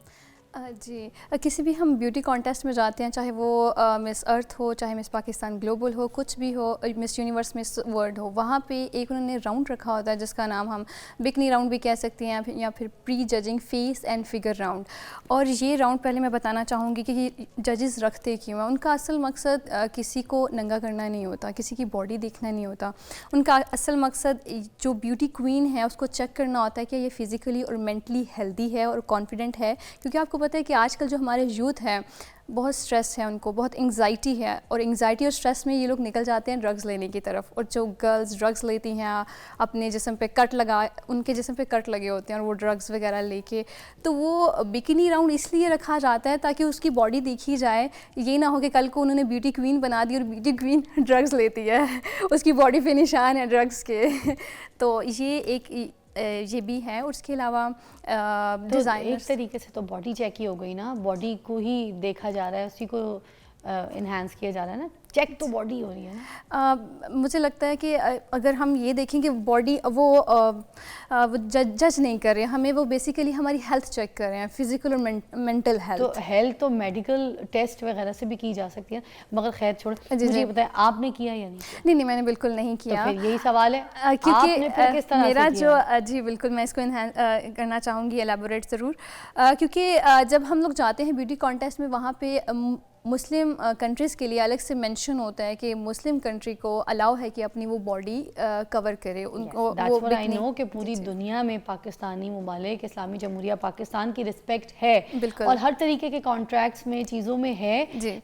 जी, किसी भी हम ब्यूटी कॉन्टेस्ट में जाते हैं, चाहे वो मिस अर्थ हो, चाहे मिस पाकिस्तान ग्लोबल हो, कुछ भी हो, मिस यूनिवर्स, मिस वर्ल्ड हो, वहाँ पे एक उन्होंने राउंड रखा होता है जिसका नाम हम बिकनी राउंड भी कह सकते हैं, या फिर pre judging face and figure round. और ये राउंड पहले मैं बताना चाहूँगी कि जजेस रखते क्यों हैं। उनका असल मकसद किसी को नंगा करना नहीं होता, किसी की बॉडी देखना नहीं होता। उनका असल मकसद जो ब्यूटी क्वीन है उसको चेक करना होता है कि ये फिज़िकली और मेंटली हेल्दी है और कॉन्फिडेंट है, क्योंकि आपको आपको पता है कि आजकल जो हमारे यूथ हैं बहुत स्ट्रेस है, उनको बहुत एंग्जाइटी है, और एंग्जाइटी और स्ट्रेस में ये लोग निकल जाते हैं ड्रग्स लेने की तरफ। और जो गर्ल्स ड्रग्स लेती हैं अपने जिस्म पे कट लगा, उनके जिस्म पे कट लगे होते हैं और वो ड्रग्स वगैरह लेके, तो वो बिकिनी राउंड इसलिए रखा जाता है ताकि उसकी बॉडी देखी जाए, ये ना हो कि कल को उन्होंने ब्यूटी क्वीन बना दी और ब्यूटी क्वीन ड्रग्स लेती है उसकी बॉडी पे निशान है ड्रग्स के तो ये भी है। और उसके अलावा डिज़ाइन एक तरीके से तो बॉडी चेक ही हो गई ना, बॉडी को ही देखा जा रहा है, उसी को इन्हांस किया जा रहा है ना, चेक तो बॉडी हो रही है ना। मुझे लगता है कि अगर हम ये देखें कि बॉडी वो जज नहीं कर रहे हैं हमें, वो बेसिकली हमारी हेल्थ चेक कर रहे हैं, फिजिकल और मेंटल हेल्थ। तो हेल्थ तो मेडिकल टेस्ट वगैरह से भी की जा सकती है, मगर खैर छोड़, मुझे बताएं आपने किया या नहीं किया? नहीं, मैंने बिल्कुल नहीं किया। तो फिर यही सवाल है, क्योंकि आपने फिर किस तरह मेरा से किया? जी बिल्कुल, मैं इसको करना चाहूँगी, एलैबोरेट ज़रूर, क्योंकि जब हम लोग जाते हैं ब्यूटी कॉन्टेस्ट में, वहाँ पे मुस्लिम कंट्रीज़ के लिए अलग से मेंशन होता है कि मुस्लिम कंट्री को अलाउ है कि अपनी वो बॉडी कवर करे, उनको वो आई नो कि पूरी दुनिया में पाकिस्तानी ममालिक, इस्लामी जमहूरिया पाकिस्तान की रिस्पेक्ट है और हर तरीके के कॉन्ट्रैक्ट्स में चीज़ों में है।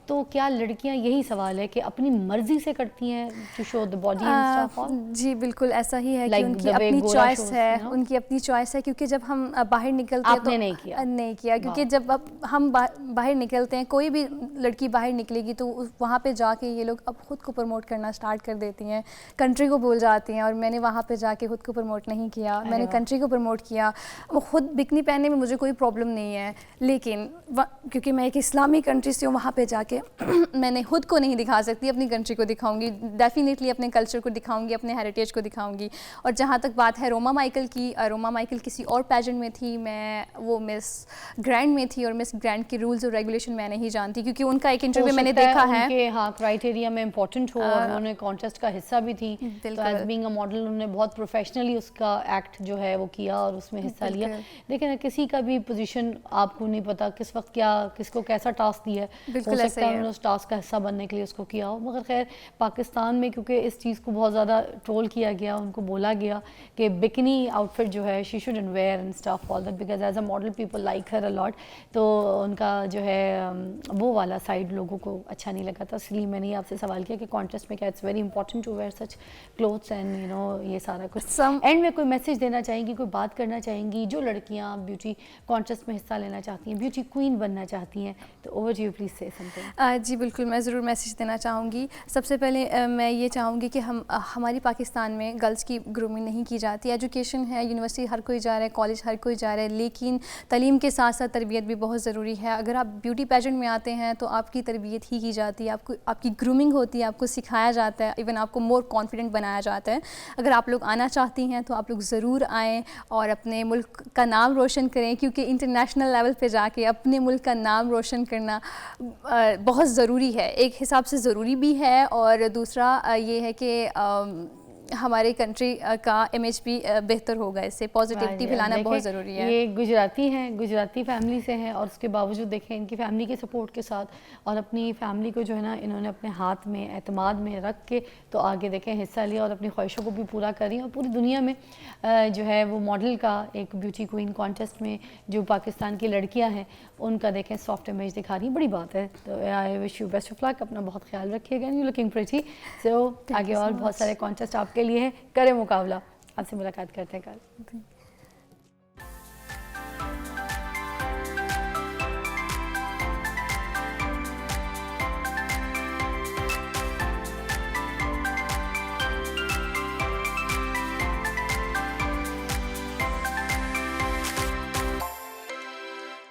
तो क्या लड़कियां, यही सवाल है कि अपनी मर्जी से करती हैं to show the body and stuff? जी बिल्कुल ऐसा ही है कि उनकी अपनी चॉइस है, उनकी अपनी चॉइस है। क्योंकि जब हम बाहर निकलते हैं तो नहीं किया क्योंकि जब हम बाहर निकलते हैं, कोई भी लड़की बाहर निकलेगी तो वहाँ पे जाके ये लोग अब खुद को प्रमोट करना स्टार्ट कर देती हैं, कंट्री को भूल जाती हैं। और मैंने वहाँ पे जाके खुद को प्रमोट नहीं किया, मैंने कंट्री को प्रमोट किया। वो खुद बिकनी पहनने में मुझे कोई प्रॉब्लम नहीं है, लेकिन क्योंकि मैं एक इस्लामी कंट्री से हूँ, वहाँ पे जाके मैंने खुद को नहीं दिखा सकती, अपनी कंट्री को दिखाऊंगी, डेफिनेटली अपने कल्चर को दिखाऊंगी, अपने हेरिटेज को दिखाऊंगी। और जहाँ तक बात है रोमा माइकल की, रोमा माइकल किसी और पैजेंट में थी, मैं वो मिस ग्रैंड में थी, और मिस ग्रैंड के रूल्स और रेगुलेशन मैं नहीं जानती, क्योंकि उनका एक इंटरव्यू मैंने देखा है उनके क्राइटेरिया में इम्पोर्टेंट हो, और उन्होंने कॉन्टेस्ट का हिस्सा भी थी, तो एज बीइंग अ मॉडल उन्होंने बहुत प्रोफेशनली उसका एक्ट जो है वो किया और उसमें हिस्सा लिया। देखिए ना, किसी का भी पोजीशन आपको नहीं पता किस वक्त क्या किसको कैसा टास्क दिया है, हो सकता है उन्होंने उस टास्क का हिस्सा बनने के लिए उसको किया हो। मगर खैर पाकिस्तान में क्योंकि इस चीज़ को बहुत ज़्यादा ट्रोल किया गया, उनको बोला गया कि बिकनी आउटफिट जो है she shouldn't wear and stuff all that because as a model people like her a lot, तो उनका जो है वो वाला साइड लोगों को अच्छा नहीं लगा था। इसलिए मैंने आपसे सवाल किया कि कॉन्टेस्ट में क्या it's very important to wear such clothes and you know ये सारा कुछ। एंड में कोई मैसेज देना चाहेंगी, कोई बात करना चाहेंगी जो लड़कियां ब्यूटी कॉन्टेस्ट में हिस्सा लेना चाहती हैं, ब्यूटी क्वीन बनना चाहती हैं, तो over to you, please say something. जी बिल्कुल, मैं ज़रूर मैसेज देना चाहूँगी। सबसे पहले मैं ये चाहूँगी कि हमारी पाकिस्तान में गर्ल्स की ग्रूमिंग नहीं की जाती। एजुकेशन है, यूनिवर्सिटी हर कोई जा रहा है, कॉलेज हर कोई जा रहा है, लेकिन तालीम के साथ साथ तरबियत भी बहुत ज़रूरी है। अगर आप ब्यूटी पेजेंट में आते हैं तो आपकी तरबियत ही की जाती है, आपको आपकी ग्रूमिंग होती है, आपको सिखाया जाता है, इवन आपको मोर कॉन्फिडेंट बनाया जाता है। अगर आप लोग आना चाहती हैं तो आप लोग ज़रूर आएँ और अपने मुल्क का नाम रोशन करें, क्योंकि इंटरनेशनल लेवल पे जाके अपने मुल्क का नाम रोशन करना बहुत ज़रूरी है। एक हिसाब से ज़रूरी भी है, और दूसरा ये है कि हमारे कंट्री का इमेज भी बेहतर होगा, इससे पॉजिटिविटी फैलाना बहुत ज़रूरी है। ये गुजराती हैं, गुजराती फैमिली से हैं, और उसके बावजूद देखें इनकी फैमिली के सपोर्ट के साथ और अपनी फैमिली को जो है ना इन्होंने अपने हाथ में एतमाद में रख के तो आगे देखें हिस्सा लिया और अपनी ख्वाहिशों को भी पूरा कर रही हैं। और पूरी दुनिया में जो है वो मॉडल का एक ब्यूटी क्वीन कॉन्टेस्ट में जो पाकिस्तान की लड़कियाँ हैं उनका देखें सॉफ्ट इमेज दिखा रही, बड़ी बात है। तो I wish you best of luck, अपना बहुत ख्याल रखिएगा, यू लुकिंग प्रिटी। सो आगे और बहुत सारे कॉन्टेस्ट आपके लिए है, करें मुकाबला। आपसे मुलाकात करते हैं कल।